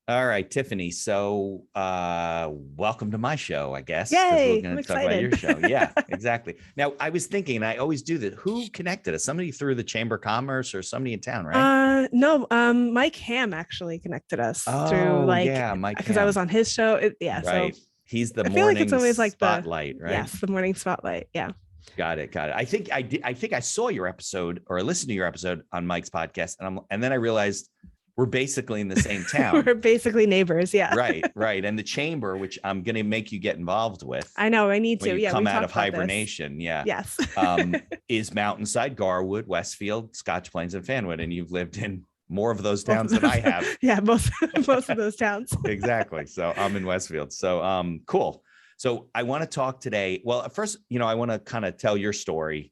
All right, Tiffany. So, welcome to my show, I guess, because we're Yay, I'm going to talk about excited. your show. Yeah, exactly. Now, I was thinking, and I always do that. Who connected us? Somebody through the Chamber of Commerce or somebody in town, right? No, Mike Ham actually connected us through Oh, like yeah, Mike because I was Ham. on his show. So Right. He's the I feel like it's morning always like the spotlight, right? yes, the morning spotlight. Yeah. Got it. Got it. I think I did. I think I saw your episode or I listened to your episode on Mike's podcast, and then I realized we're basically in the same town. We're basically neighbors. Yeah. Right, right. And the chamber, which I'm going to make you get involved with I know, I need when to. you Yeah, come we've out of talked about this. hibernation, yeah, Yes. is Mountainside, Garwood, Westfield, Scotch Plains, and Fanwood. And you've lived in more of those Both of towns than those. I have. Yeah, most of those towns. Exactly. So I'm in Westfield. So cool. So I want to talk today. Well, first, I want to kind of tell your story,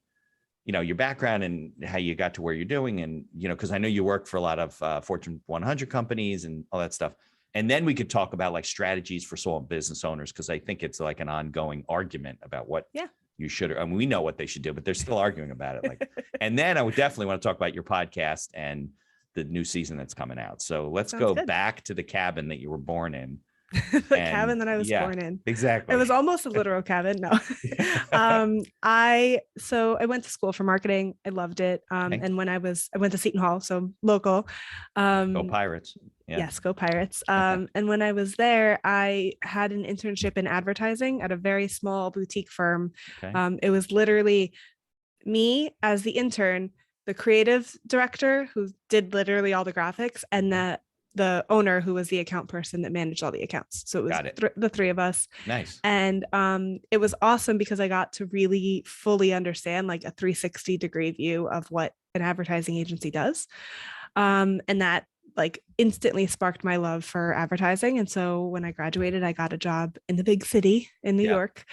your background and how you got to where you're doing. And, because I know you work for a lot of Fortune 100 companies and all that stuff. And then we could talk about like strategies for small business owners, because I think it's like an ongoing argument about what Yeah. you should, I mean, we know what they should do, but they're still arguing about it. Like, and then I would definitely want to talk about your podcast and the new season that's coming out. So let's Sounds go good. back to the cabin that you were born in. The And cabin that I was yeah, born in. It exactly. was almost a literal cabin. No. I went to school for marketing. I loved it. Okay. And I went to Seton Hall, so local. Go Um, Pirates. Yeah. yes, go Pirates. And when I was there, I had an internship in advertising at a very small boutique firm. Okay. It was literally me as the intern, the creative director who did literally all the graphics, and the owner who was the account person that managed all the accounts. So it was Got it. the three of us. Nice. And it was awesome because I got to really fully understand like a 360-degree view of what an advertising agency does. And that like instantly sparked my love for advertising. And so when I graduated, I got a job in the big city in New Yeah. York,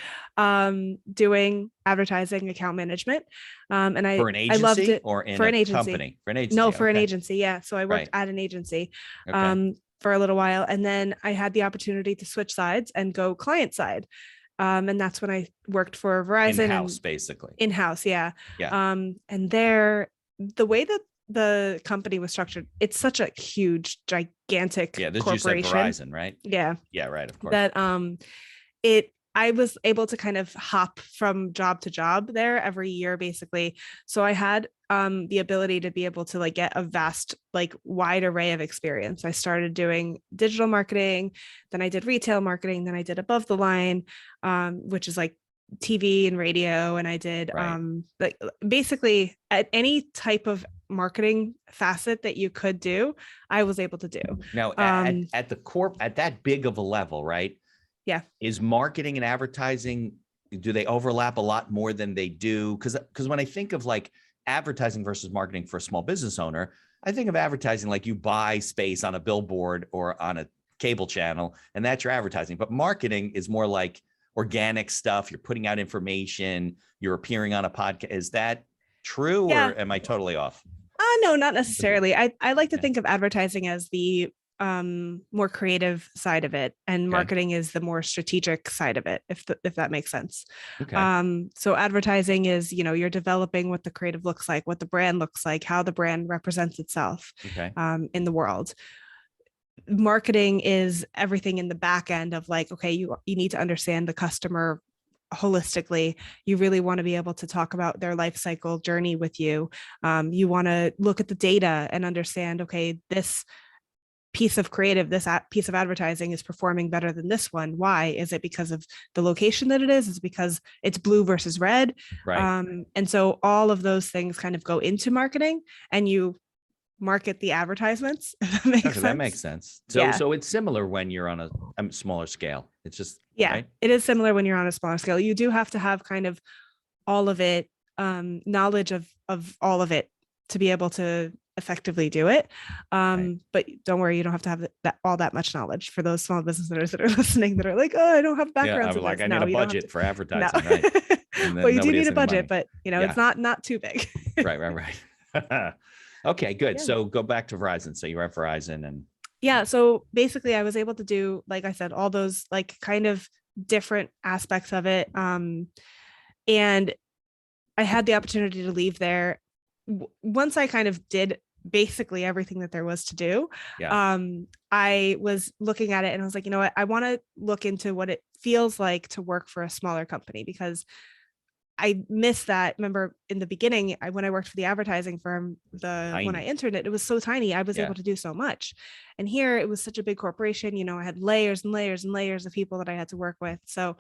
doing advertising account management. And For an I loved agency it. or in For a an agency. company? For an agency. No, for an Okay. agency. Yeah. So I worked Right. at an agency Okay. for a little while. And then I had the opportunity to switch sides and go client side. And that's when I worked for Verizon In-house, and basically. in-house. Yeah. Yeah. And there, the way that the company was structured, it's such a huge, gigantic Yeah. This you said corporation. Verizon, right? Yeah. Yeah. Right. Of course. That I was able to kind of hop from job to job there every year, basically. So I had the ability to be able to like get a vast, like wide array of experience. I started doing digital marketing, then I did retail marketing, then I did above the line, which is like TV and radio. And I did Right. like basically at any type of marketing facet that you could do, I was able to do. Now, at the corp, at that big of a level, right? Yeah. Is marketing and advertising, do they overlap a lot more than they do? Because when I think of like advertising versus marketing for a small business owner, I think of advertising like you buy space on a billboard or on a cable channel, and that's your advertising. But marketing is more like organic stuff. You're putting out information, you're appearing on a podcast. Is that true, Yeah. or am I totally off? No, not necessarily. I like to Okay. think of advertising as the more creative side of it, and Okay. marketing is the more strategic side of it, if that makes sense. Okay. So advertising is, you're developing what the creative looks like, what the brand looks like, how the brand represents itself Okay. in the world. Marketing is everything in the back end of like, okay, you need to understand the customer holistically. You really want to be able to talk about their life cycle journey with you. You want to look at the data and understand, okay, this piece of creative, this piece of advertising is performing better than this one. Why? Is it because of the location that it is? Is it because it's blue versus red? Right. And so all of those things kind of go into marketing, and you market the advertisements. If that makes Okay, sense. that makes sense. So, Yeah. so it's similar when you're on a smaller scale. It's just, Yeah, right? it is similar when you're on a smaller scale. You do have to have kind of all of it, knowledge of all of it to be able to effectively do it. Right. But don't worry, you don't have to have all that much knowledge for those small business owners that are listening that are like, oh, I don't have Yeah, backgrounds I'm in like, this. I No, need a you don't have budget to. for No. advertising, right? And then Well, you do nobody need has a any budget, money. but Yeah. it's not too big. Right, right. Okay, good. Yeah. So go back to Verizon. So you're at Verizon and Yeah, so basically I was able to do, like I said, all those like kind of different aspects of it. And I had the opportunity to leave there once I kind of did basically everything that there was to do. Yeah. I was looking at it and I was like, you know what, I want to look into what it feels like to work for a smaller company, because I miss that. Remember in the beginning, when I worked for the advertising firm, when I Tiny. interned it was so tiny. I was Yeah. able to do so much. And here it was such a big corporation. You know, I had layers and layers and layers of people that I had to work with. So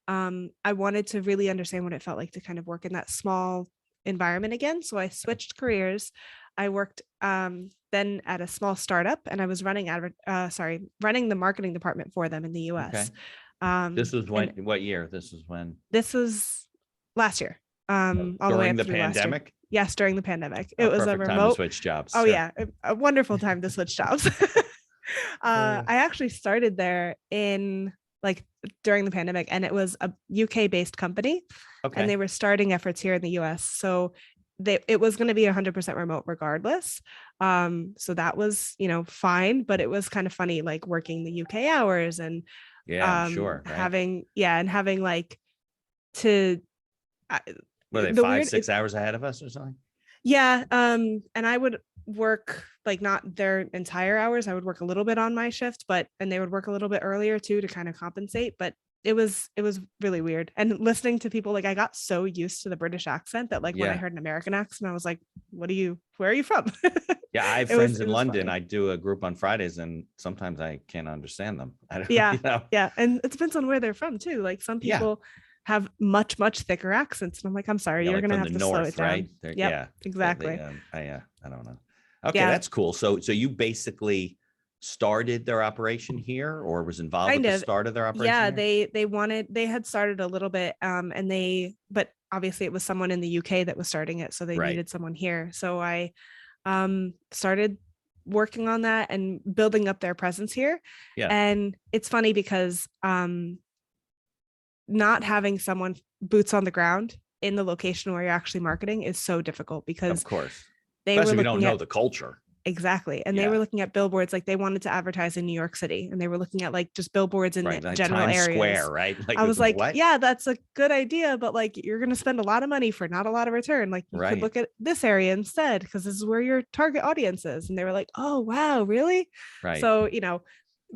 I wanted to really understand what it felt like to kind of work in that small environment again. So I switched careers. I worked then at a small startup, and I was running running the marketing department for them in the US. Okay. This was when, what year? This was last year, all the way during up the through last year. pandemic. Yes, during the pandemic. Oh, It was a perfect time to remote. switch jobs. Oh Sure. yeah, a wonderful time to switch jobs. I actually started there in like during the pandemic, and it was a UK based company, Okay. and they were starting efforts here in the US. So it was going to be 100% remote regardless. So that was, you know, fine, but it was kind of funny, like working the UK hours and Yeah, I'm sure. Right. having like to Were they the 5-6 hours ahead of us or something? Yeah. And I would work like not their entire hours. I would work a little bit on my shift, and they would work a little bit earlier too to kind of compensate. But it was really weird. And listening to people, like I got so used to the British accent that like when I heard an American accent, I was like, where are you from? Yeah, I have friends in London. Funny. I do a group on Fridays, and sometimes I can't understand them. I don't, yeah, you know? Yeah, and it depends on where they're from too. Like some people have much thicker accents, and I'm like, I'm sorry, you're like gonna have to slow it down. Right? Yep, exactly. I don't know. Okay, that's cool. So you basically started their operation here, or was involved with the start of their operation? Yeah, they had started a little bit, but obviously it was someone in the UK that was starting it, so they needed someone here. So I started working on that and building up their presence here. Yeah. And it's funny because not having someone boots on the ground in the location where you're actually marketing is so difficult, because of course, especially we don't know the culture. Exactly. And they were looking at billboards, like they wanted to advertise in New York City, and they were looking at like just billboards in like general Times areas. Square, right? Like, I was like, what? Yeah, that's a good idea, but like you're going to spend a lot of money for not a lot of return. Like you could look at this area instead, because this is where your target audience is. And they were like, oh, wow, really? Right. So, you know,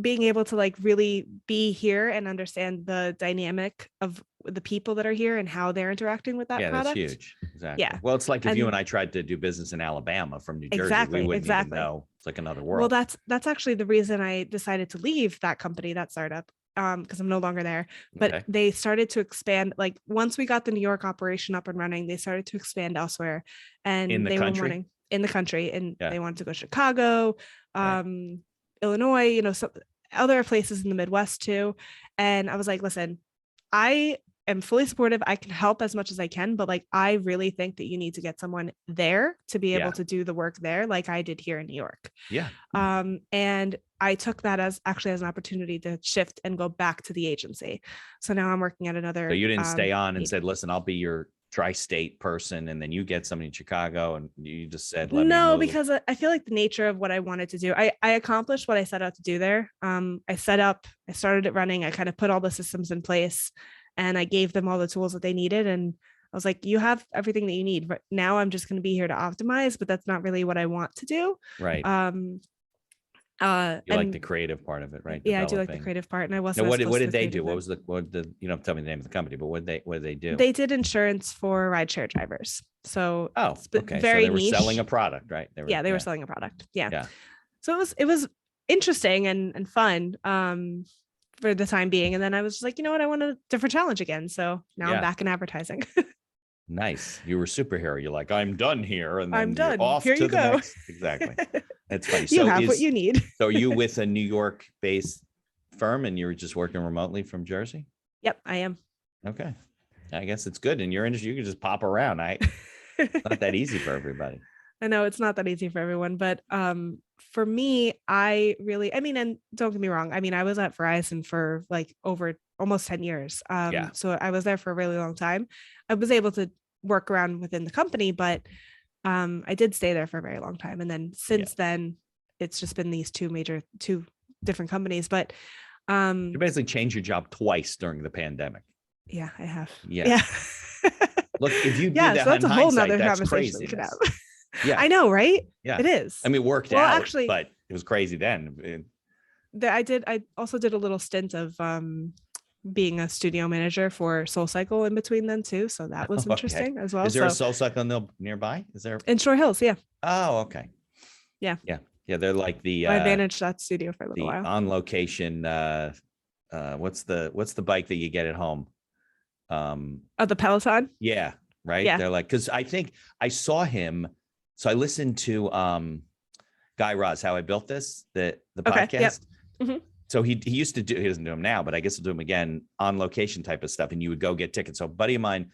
being able to like really be here and understand the dynamic of the people that are here and how they're interacting with that product. That's huge. Exactly. Yeah. Well, it's like if you and I tried to do business in Alabama from New Jersey, we wouldn't even know. It's like another world. Well, that's actually the reason I decided to leave that company, that startup, because I'm no longer there. But they started to expand. Like once we got the New York operation up and running, they started to expand elsewhere, and they were wanting in the country, and they wanted to go to Chicago, Illinois, you know, some other places in the Midwest too. And I was like, listen, I am fully supportive. I can help as much as I can, but like, I really think that you need to get someone there to be able to do the work there, like I did here in New York. Yeah. And I took that as an opportunity to shift and go back to the agency. So now I'm working at another. So you didn't stay on and said, listen, I'll be your tri-state person, and then you get somebody in Chicago, and you just said, let me move. Because I feel like the nature of what I wanted to do, I accomplished what I set out to do there. I started it running. I kind of put all the systems in place, and I gave them all the tools that they needed. And I was like, you have everything that you need. But now I'm just going to be here to optimize, but that's not really what I want to do. Right. You like the creative part of it, right? Yeah, I do like the creative part. And I wasn't. What did they do? What was the you don't tell me the name of the company, but what did they do? They did insurance for rideshare drivers. So okay. Very so they were niche. selling a product, right? They were selling a product. Yeah. So it was interesting and fun for the time being. And then I was just like, you know what? I want a different challenge again. So now I'm back in advertising. Nice. You were a superhero. You're like, I'm done here. And then I'm done. Off here to you the go. Next. Exactly. That's funny. You have what you need. So are you with a New York based firm, and you're just working remotely from Jersey? Yep, I am. Okay. I guess it's good. In your industry, you can just pop around. It's not that easy for everybody. I know it's not that easy for everyone, but for me, and don't get me wrong. I mean, I was at Verizon for like over almost 10 years. So I was there for a really long time. I was able to work around within the company, but I did stay there for a very long time. And then since then, it's just been these two different companies. But you basically changed your job twice during the pandemic. Yeah, I have. Yeah. Look, if you did that, so that's in a whole hindsight, nother that's conversation crazy. Yeah. I know, right? Yeah. It is. I mean, it worked Well, out, actually, but it was crazy then. I also did a little stint of being a studio manager for Soul Cycle in between then too. So that was Okay. interesting as well. Is there a So Soul Cycle nearby? Is there? in Shore Hills, yeah. Oh, okay. Yeah. Yeah. Yeah. They're like I managed that studio for a little the while. on location, what's the bike that you get at home? Oh, the Peloton? Yeah, right. Yeah. They're like, because I think I saw him. So I listened to Guy Raz, How I Built This, the Okay. Yep. podcast. So he used to do, he doesn't do them now, but I guess he'll do them again, on location type of stuff. And you would go get tickets. So a buddy of mine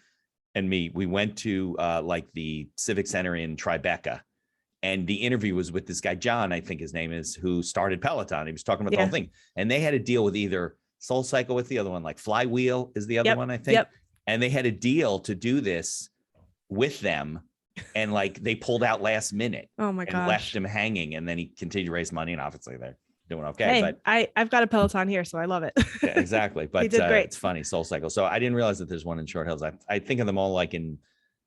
and me, we went to like the Civic Center in Tribeca. And the interview was with this guy, John, I think his name is, who started Peloton. He was talking about the whole thing. And they had a deal with either Soul Cycle, with the other one, like Flywheel is the other one, I think. Yep. And they had a deal to do this with them. And like they pulled out last minute. Oh my and gosh. left him hanging. And then he continued to raise money. And obviously they're doing okay. Hey, but I've got a Peloton here, so I love it. yeah, exactly. But he did great. It's funny, Soul Cycle. So I didn't realize that there's one in Short Hills. I think of them all like in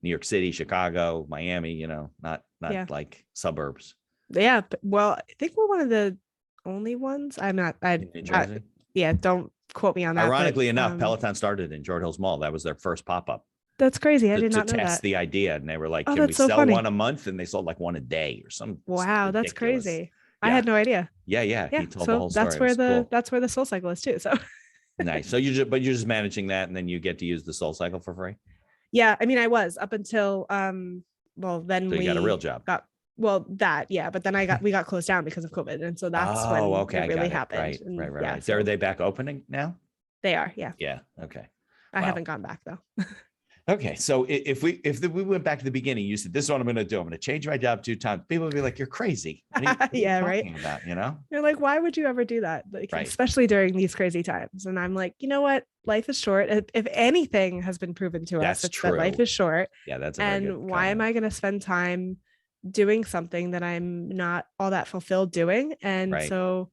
New York City, Chicago, Miami, you know, not like suburbs. Yeah. Well, I think we're one of the only ones. I'm not. In Jersey? Yeah. Don't quote me on that. Ironically enough, Peloton started in Short Hills Mall. That was their first pop-up. That's crazy. I did not know to test that. the idea. And they were like, Oh, can we that's so sell funny. one a month? And they sold like one a day or something. Wow, that's ridiculous. crazy. Yeah. I had no idea. Yeah. He told the whole story. That's where the Soul Cycle is too. So nice. So you're just managing that, and then you get to use the Soul Cycle for free. Yeah, I mean, I was up until well, then so you got a real job. But then we got closed down because of COVID, and so that's when it really happened. Right, and, right. Yeah, so are they back opening now? They are. Yeah. Yeah. Okay. I haven't gone back though. Okay, so if we went back to the beginning, you said, this is what I'm going to do. I'm going to change my job 2 times. People would be like, you're crazy. What are yeah, you right. about, you know, you're like, why would you ever do that? Like, right. Especially during these crazy times. And I'm like, you know what? Life is short. If anything has been proven to us, it's that life is short. Yeah, that's and why am I going to spend time doing something that I'm not all that fulfilled doing? And so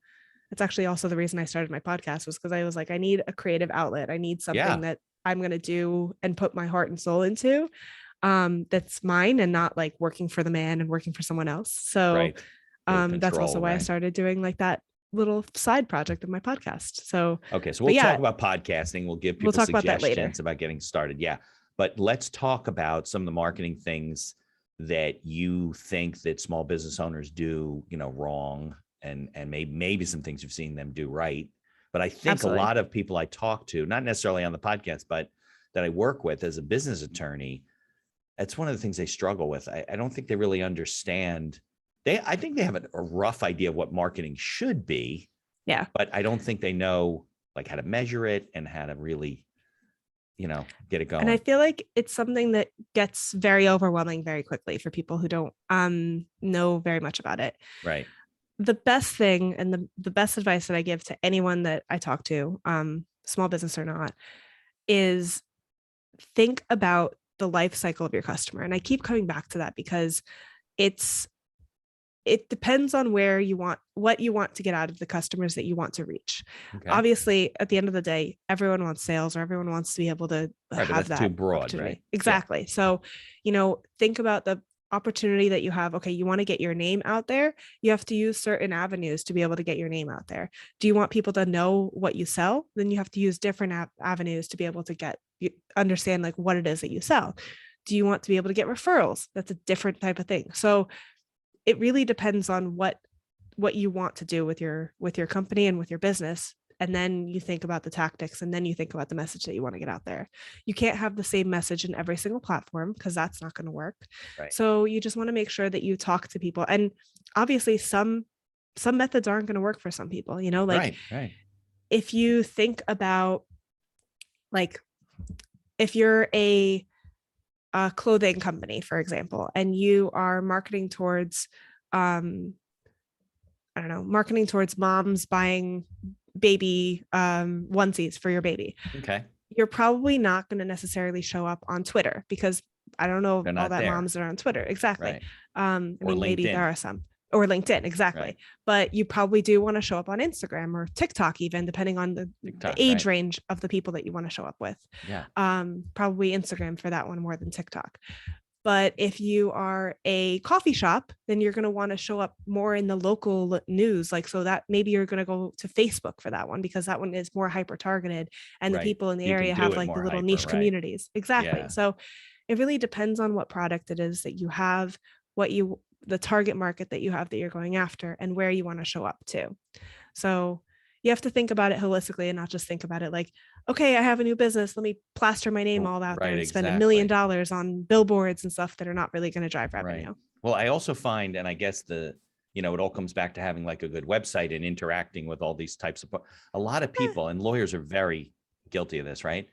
it's actually also the reason I started my podcast, was because I was like, I need a creative outlet. I need something that I'm going to do and put my heart and soul into, that's mine, and not like working for the man and working for someone else. So that's also why I started doing like that little side project of my podcast. So okay, so we'll talk about podcasting. We'll give people suggestions about getting started. Yeah, but let's talk about some of the marketing things that you think that small business owners do, you know, wrong, and maybe some things you've seen them do right. But I think a lot of people I talk to, not necessarily on the podcast, but that I work with as a business attorney, that's one of the things they struggle with. I don't think they really understand. I think they have a rough idea of what marketing should be. Yeah. But I don't think they know like how to measure it and how to really, you know, get it going. And I feel like it's something that gets very overwhelming very quickly for people who don't know very much about it. Right. The best thing and the best advice that I give to anyone that I talk to, small business or not, is think about the life cycle of your customer. And I keep coming back to that because it depends on what you want to get out of the customers that you want to reach. Okay. Obviously, at the end of the day, everyone wants sales, or everyone wants to be able to have that. Too broad, right? Exactly. Yeah. So, you know, think about the opportunity that you have. Okay, you want to get your name out there, you have to use certain avenues to be able to get your name out there. Do you want people to know what you sell? Then you have to use different avenues to be able to understand like what it is that you sell. Do you want to be able to get referrals? That's a different type of thing. So it really depends on what you want to do with your company and with your business. And then you think about the tactics, and then you think about the message that you want to get out there. You can't have the same message in every single platform, because that's not going to work. Right. So you just want to make sure that you talk to people. And obviously some methods aren't going to work for some people, you know, like if you think about, like, if you're a clothing company, for example, and you are marketing towards, marketing towards moms buying baby onesies for your baby. Okay. You're probably not going to necessarily show up on Twitter, because I don't know all that moms are on Twitter. Exactly. Right. I mean, maybe there are some, or LinkedIn. Exactly. Right. But you probably do want to show up on Instagram or TikTok, even depending on the age range of the people that you want to show up with. Yeah. Probably Instagram for that one more than TikTok. But if you are a coffee shop, then you're going to want to show up more in the local news. Like, so that maybe you're going to go to Facebook for that one, because that one is more hyper targeted and the Right. people in the You can area do have it like the more little hyper, niche right? communities. Exactly. Yeah. So it really depends on what product it is that you have, the target market that you have that you're going after, and where you want to show up to. So you have to think about it holistically and not just think about it like, okay, I have a new business, let me plaster my name all out there Right, and spend $1 million exactly. on billboards and stuff that are not really going to drive Right. revenue. Well, I also find, and I guess it all comes back to having like a good website and interacting with all these types of, a lot of people, and lawyers are very guilty of this, right?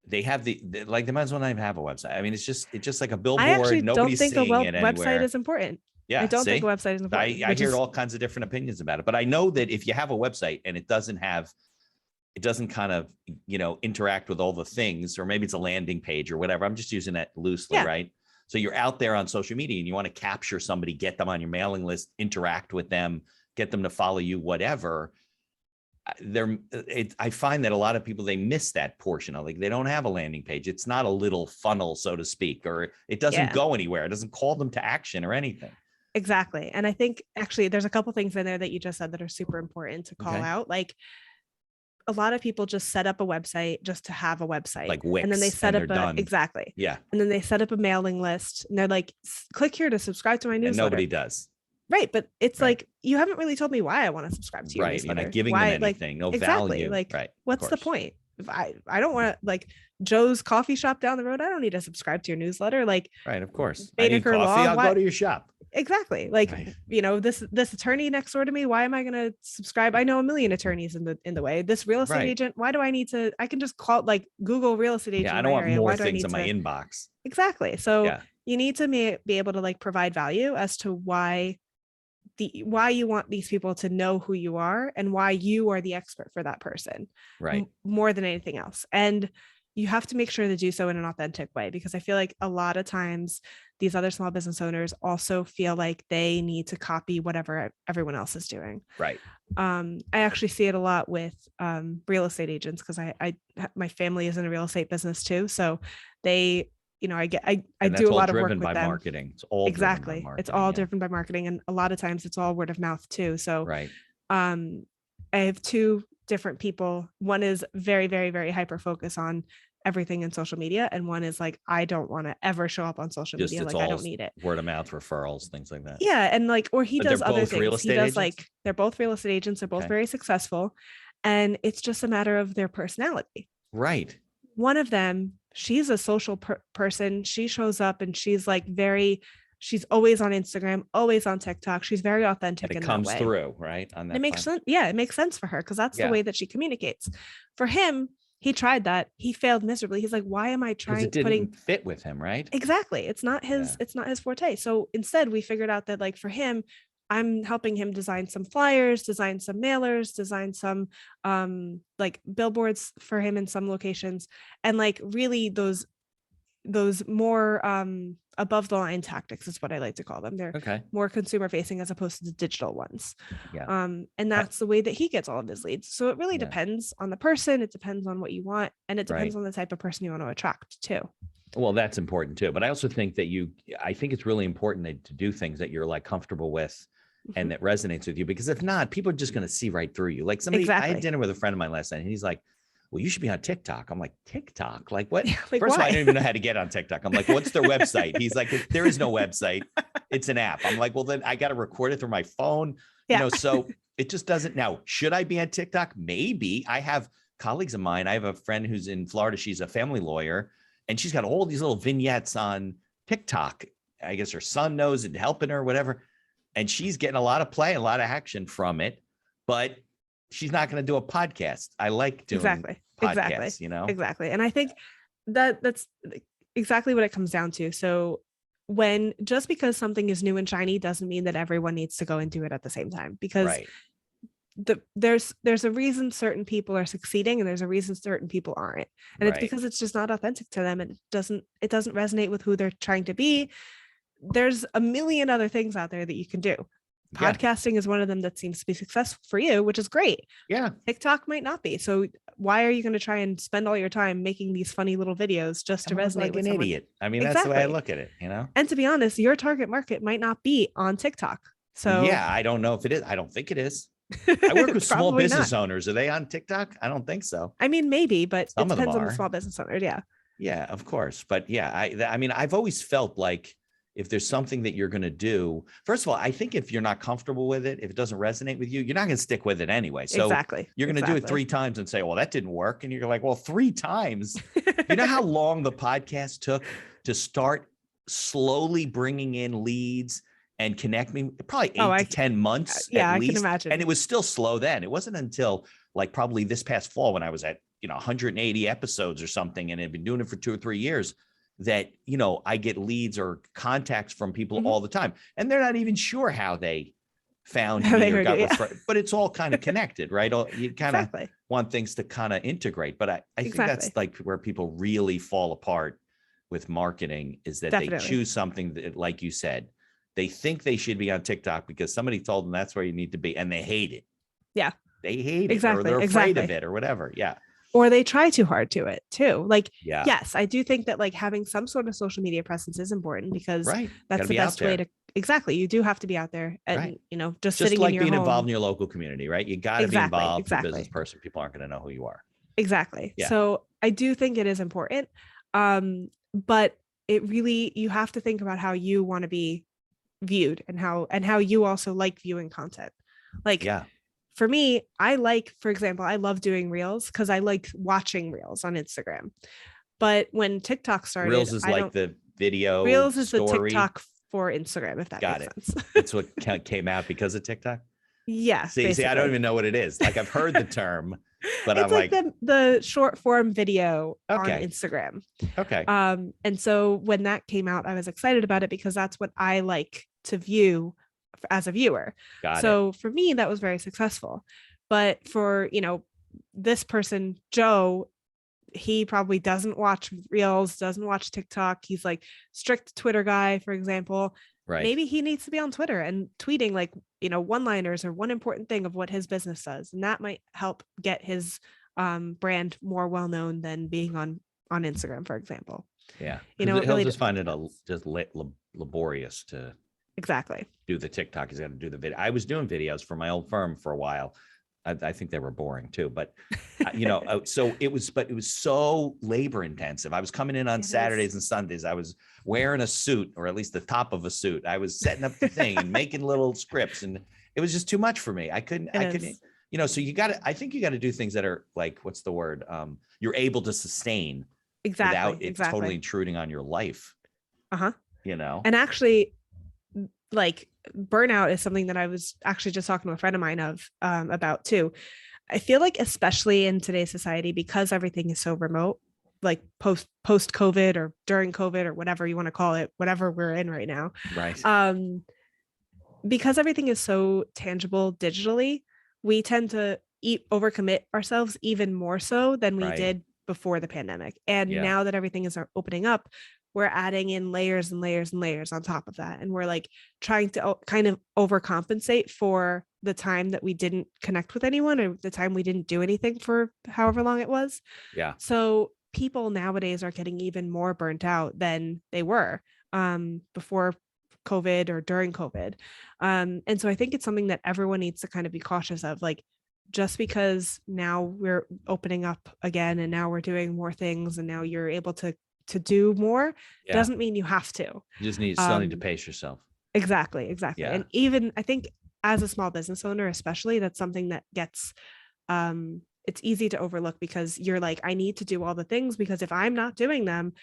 They have like, they might as well not even have a website. I mean, it's just like a I actually billboard. don't Nobody's think a seeing it website anywhere. is important. I Yeah. don't think a See, website is important, I which hear is, all kinds of different opinions about it, but I know that if you have a website and it doesn't kind of, interact with all the things, or maybe it's a landing page or whatever. I'm just using that loosely, yeah, right? So you're out there on social media and you want to capture somebody, get them on your mailing list, interact with them, get them to follow you, whatever. I find that a lot of people, they miss that portion of, like, they don't have a landing page. It's not a little funnel, so to speak, or it doesn't yeah, go anywhere. It doesn't call them to action or anything. exactly. And I think actually there's a couple things in there that you just said that are super important to call Okay. out. Like, a lot of people just set up a website just to have a website, Like and then they Wix, set and they're up done. exactly, Yeah. and then they set up a mailing list and they're like, click here to subscribe to my And newsletter. nobody does. Right, but it's Right. like, you haven't really told me why I want to subscribe to your Right. You're not newsletter. giving them Why? Like, anything, no exactly. value. Like, Right. Of what's the course. point? If I don't want to, like, Joe's coffee shop down the road, I don't need to subscribe to your newsletter. Like, Right. Of course. I need Baedeker coffee. Law, I'll go what? to your shop. Exactly. Like, Right. this attorney next door to me, why am I going to subscribe? I know a million attorneys in the way. This real estate Right. agent, why do I need to? I can just call, like, Google real estate agent Yeah. I in don't my want area. more Why do I things need in my to? inbox. Exactly. So Yeah. you need to be able to, like, provide value as to why you want these people to know who you are and why you are the expert for that person, Right. more than anything else. And you have to make sure to do so in an authentic way, because I feel like a lot of times these other small business owners also feel like they need to copy whatever everyone else is doing. Right. I actually see it a lot with real estate agents, because my family is in a real estate business too. So they, I do a lot of work with them. Marketing. It's all Exactly. driven by marketing. It's all driven by marketing. And a lot of times it's all word of mouth too. So Right. I have two different people. One is very, very, very hyper focused on everything in social media. And one is like, I don't want to ever show up on social media. Like, I don't need it. Word of mouth referrals, things like that. Yeah. And like, or he does other things. He does, like, they're both real estate agents. They're both very successful. And it's just a matter of their personality. Right. One of them, she's a social person. She shows up and she's like she's always on Instagram, always on TikTok. She's very authentic. And it in comes that way. through, right? On that it makes sense. Yeah, it makes sense for her, because that's the way that she communicates. For him, he tried that. He failed miserably. He's like, why am I trying? It didn't fit with him, right? Exactly. It's not his. It's not his forte. So instead, we figured out that, like, for him, I'm helping him design some flyers, design some mailers, design some like billboards for him in some locations, and like really those more above the line tactics is what I like to call them. They're more consumer facing as opposed to the digital ones. Yeah. And that's the way that he gets all of his leads. So it really depends on the person. It depends on what you want, and it depends on the type of person you want to attract too. Well, that's important too. But I also think that I think it's really important to do things that you're like comfortable with and that resonates with you, because if not, people are just going to see right through you. Like I had dinner with a friend of mine last night and he's like, well, you should be on TikTok. I'm like, TikTok? Like what? Like, first of all, I don't even know how to get on TikTok. I'm like, what's their website? He's like, there is no website. It's an app. I'm like, well, then I got to record it through my phone. So it just doesn't. Now, should I be on TikTok? Maybe. I have colleagues of mine. I have a friend who's in Florida. She's a family lawyer, and she's got all these little vignettes on TikTok. I guess her son knows it, helping her, whatever. And she's getting a lot of play, a lot of action from it, but she's not going to do a podcast. I like doing podcasts, Exactly. And I think that's exactly what it comes down to. So just because something is new and shiny doesn't mean that everyone needs to go and do it at the same time, because there's a reason certain people are succeeding and there's a reason certain people aren't. And it's because it's just not authentic to them. And it doesn't resonate with who they're trying to be. There's a million other things out there that you can do. Yeah. Podcasting is one of them that seems to be successful for you, which is great. Yeah. TikTok might not be. So why are you going to try and spend all your time making these funny little videos just to I look resonate like with an someone? idiot. I mean, that's the way I look at it, you know? And to be honest, your target market might not be on TikTok. So yeah, I don't know if it is. I don't think it is. I work with small business owners. Are they on TikTok? I don't think so. I mean, maybe, but Some it of them depends on the are. small business owners. Yeah. Yeah, of course. But yeah, I mean, I've always felt like if there's something that you're going to do, first of all, I think if you're not comfortable with it, if it doesn't resonate with you, you're not going to stick with it anyway. So exactly. You're going to do it 3 times and say, well, that didn't work. And you're like, well, 3 times. You know how long the podcast took to start slowly bringing in leads and connect me? Probably 8 to 10 months. Yeah, at least. I can imagine. And it was still slow then. It wasn't until like probably this past fall when I was at, 180 episodes or something, and had been doing it for 2 or 3 years, that, I get leads or contacts from people all the time, and they're not even sure how they found me or got referred, but it's all kind of connected, right? You kind of want things to kind of integrate, but I think that's like where people really fall apart with marketing, is that they choose something that, like you said, they think they should be on TikTok because somebody told them that's where you need to be, and they hate it. Yeah. They hate it, or they're afraid of it, or whatever. Yeah. Or they try too hard to it too. Like, yeah. Yes, I do think that like having some sort of social media presence is important, because that's the best way to, you do have to be out there, and, just sitting like in your being home. Involved in your local community, right? You got to be involved. As a business person, people aren't going to know who you are. Exactly. Yeah. So I do think it is important. But it really, you have to think about how you want to be viewed, and how you also like viewing content. Like, for me, for example, I love doing reels because I like watching reels on Instagram. But when TikTok started, reels is like the video. Reels is the TikTok for Instagram, if that makes sense. That's what came out because of TikTok. Yeah. See, I don't even know what it is. Like, I've heard the term, but it's like the short form video on Instagram. Okay. And so when that came out, I was excited about it because that's what I like to view as a viewer. So for me, that was very successful. But for, this person, Joe, he probably doesn't watch reels, doesn't watch TikTok. He's like strict Twitter guy, for example. Right. Maybe he needs to be on Twitter and tweeting like, one-liners or one important thing of what his business does. And that might help get his brand more well-known than being on Instagram, for example. Yeah. He'll really just find it just laborious to do the TikTok. He's got to do the video. I was doing videos for my old firm for a while. I think they were boring too, but so it was so labor intensive. I was coming in on Saturdays and Sundays. I was wearing a suit, or at least the top of a suit. I was setting up the thing and making little scripts, and it was just too much for me. I couldn't, so I think you got to do things that are like, what's the word? You're able to sustain without it totally intruding on your life. And actually, like, burnout is something that I was actually just talking to a friend of mine about too. I feel like, especially in today's society, because everything is so remote, like post COVID or during COVID or whatever you want to call it, whatever we're in right now. Right. Because everything is so tangible digitally, we tend to overcommit ourselves even more so than we did before the pandemic. And now that everything is opening up, we're adding in layers and layers and layers on top of that. And we're like trying to kind of overcompensate for the time that we didn't connect with anyone, or the time we didn't do anything for however long it was. Yeah. So people nowadays are getting even more burnt out than they were before COVID or during COVID. And so I think it's something that everyone needs to kind of be cautious of. Like, just because now we're opening up again and now we're doing more things and now you're able to do more doesn't mean you have to. You just still need to pace yourself. Exactly. Yeah. And even I think as a small business owner, especially, that's something that gets it's easy to overlook, because you're like, I need to do all the things, because if I'm not doing them,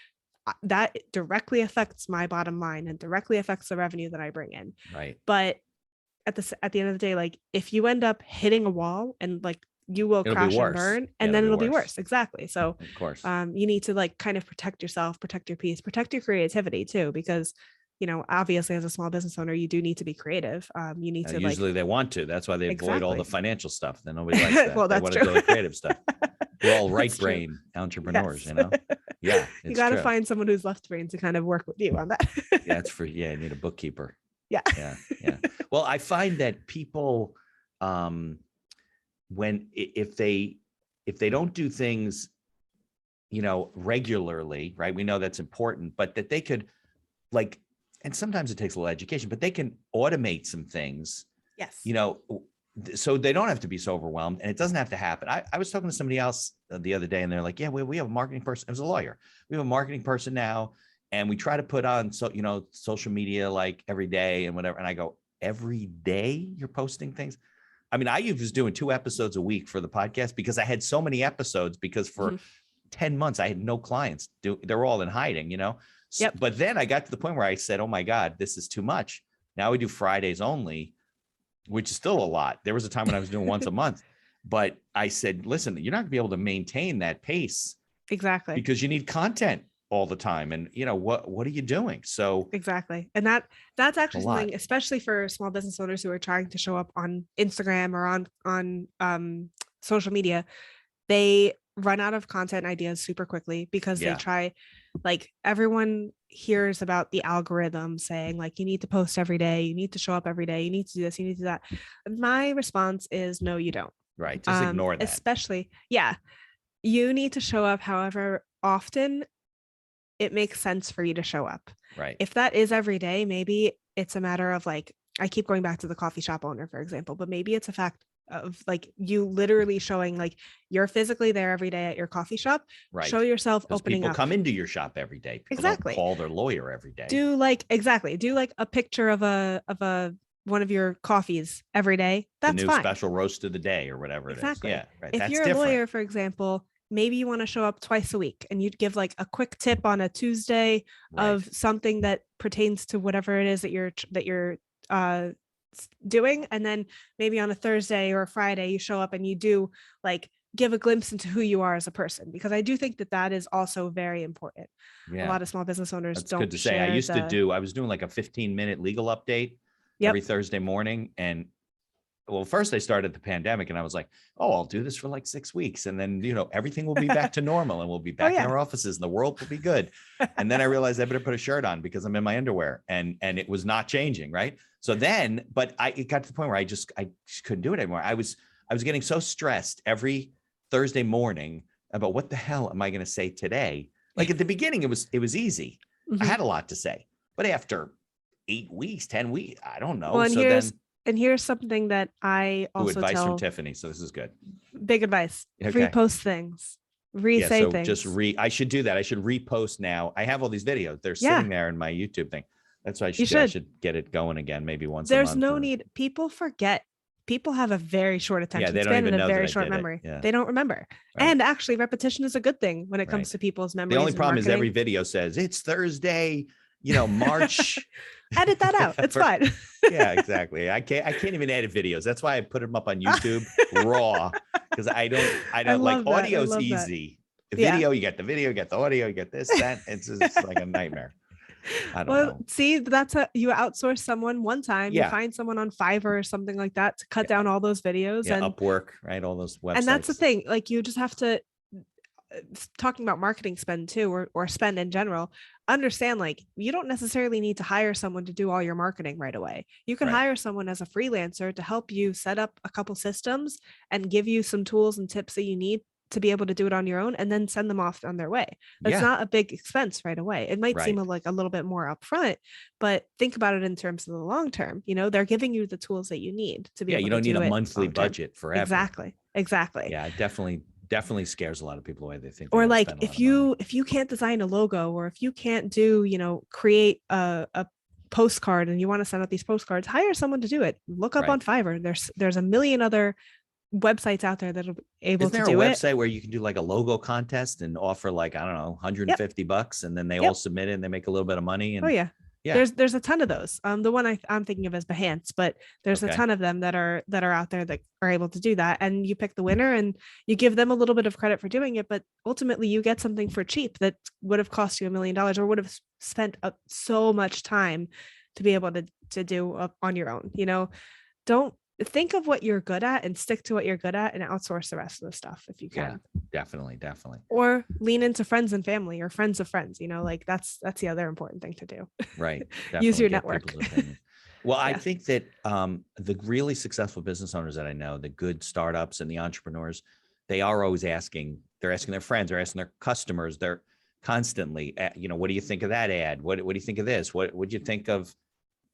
that directly affects my bottom line and directly affects the revenue that I bring in. Right. But at the end of the day, like, if you end up hitting a wall, and like, you will crash and burn, and then it'll be worse. Exactly. So of course, you need to like kind of protect yourself, protect your peace, protect your creativity too, because obviously as a small business owner, you do need to be creative. You need to usually they want to. That's why they avoid all the financial stuff. Then nobody likes that. Well, that's they want true. to do the creative stuff. We're all right brain entrepreneurs, Yeah. You got to find someone who's left brain to kind of work with you on that. You need a bookkeeper. Yeah. Yeah. Well, I find that people, if they don't do things, regularly, right? We know that's important, but that they could like, and sometimes it takes a little education, but they can automate some things, Yes. So they don't have to be so overwhelmed, and it doesn't have to happen. I was talking to somebody else the other day, and they're like, yeah, we have a marketing person. It was a lawyer. We have a marketing person now, and we try to put on, social media like every day and whatever. And I go, every day you're posting things? I mean, I was doing 2 episodes a week for the podcast because I had so many episodes, because for 10 months I had no clients. They're all in hiding, Yep. But then I got to the point where I said, oh my God, this is too much. Now we do Fridays only, which is still a lot. There was a time when I was doing once a month, but I said, listen, you're not gonna be able to maintain that pace. Exactly. Because you need content all the time. And what are you doing? So exactly. And that's actually something, especially for small business owners who are trying to show up on Instagram or on social media, they run out of content ideas super quickly because they try, like, everyone hears about the algorithm saying like, you need to post every day, you need to show up every day, you need to do this, you need to do that. My response is no, you don't. Right. Just ignore that. Especially, you need to show up however often it makes sense for you to show up. Right. If that is every day, maybe it's a matter of like, I keep going back to the coffee shop owner, for example, but maybe it's a fact of like you literally showing like you're physically there every day at your coffee shop. Right. Show yourself opening people up. come into your shop every day. People exactly. don't call their lawyer every day. Do like a picture of a one of your coffees every day. That's the new fine. Special roast of the day or whatever exactly. it is. Yeah. Right. If That's you're different. a lawyer, for example, maybe you want to show up twice a week and you'd give like a quick tip on a Tuesday of something that pertains to whatever it is that you're doing. And then maybe on a Thursday or a Friday, you show up and you do like give a glimpse into who you are as a person, because I do think that is also very important. A lot of small business owners don't. Good to say. I was doing like a 15-minute legal update every Thursday morning. And well, first I started the pandemic and I was like, oh, I'll do this for like 6 weeks. And then, everything will be back to normal and we'll be back in our offices and the world will be good. And then I realized I better put a shirt on because I'm in my underwear, and it was not changing. Right. So then, but it got to the point where I just couldn't do it anymore. I was getting so stressed every Thursday morning about what the hell am I going to say today? Like at the beginning, it was easy. I had a lot to say, but after 8 weeks, 10 weeks, I don't know. Well, and here's something that I also advice tell from Tiffany. So this is good. Big advice. Okay. Repost things. Say things. I should do that. I should repost now. I have all these videos. They're sitting there in my YouTube thing. That's why I should get it going again. Maybe once a month. There's no need. People forget. People have a very short attention span and a very short memory. They don't remember. Right. And actually, repetition is a good thing when it comes to people's memories. The only problem is every video says it's Thursday, March. Edit that out. It's fine. Yeah, exactly. I can't even edit videos. That's why I put them up on YouTube raw, because I don't like audio's easy. The video, you get the video, you get the audio, you get this, that. It's just like a nightmare. I don't know. See, you outsource someone one time. You find someone on Fiverr or something like that to cut down all those videos. And Upwork, right? All those websites. And that's the thing. Like, you just have to, talking about marketing spend too, or spend in general, understand like you don't necessarily need to hire someone to do all your marketing right away. You can hire someone as a freelancer to help you set up a couple systems and give you some tools and tips that you need to be able to do it on your own, and then send them off on their way. That's not a big expense right away. It might seem like a little bit more upfront, but think about it in terms of the long term. They're giving you the tools that you need to be able to do it. You don't need a monthly budget forever. Exactly. Yeah, definitely scares a lot of people away. They think, or like if you can't design a logo, or if you can't do, create a postcard and you want to send out these postcards, hire someone to do it. Look up on Fiverr. There's a million other websites out there that are able to do it. Isn't there a website where you can do like a logo contest and offer like, I don't know, $150, and then they all submit it and they make a little bit of money? And there's a ton of those. The one I'm thinking of is Behance, but there's a ton of them that are out there that are able to do that. And you pick the winner and you give them a little bit of credit for doing it, but ultimately you get something for cheap that would have cost you $1 million, or would have spent so much time to be able to do on your own. Don't think of what you're good at and stick to what you're good at, and outsource the rest of the stuff if you can. Yeah, definitely. Or lean into friends and family, or friends of friends. Like that's the other important thing to do. Right. Use your network. Well, I Yeah, think that the really successful business owners that I know, the good startups and the entrepreneurs, they are always asking. They're asking their friends. They're asking their customers. They're constantly, what do you think of that ad? What do you think of this? What would you think of?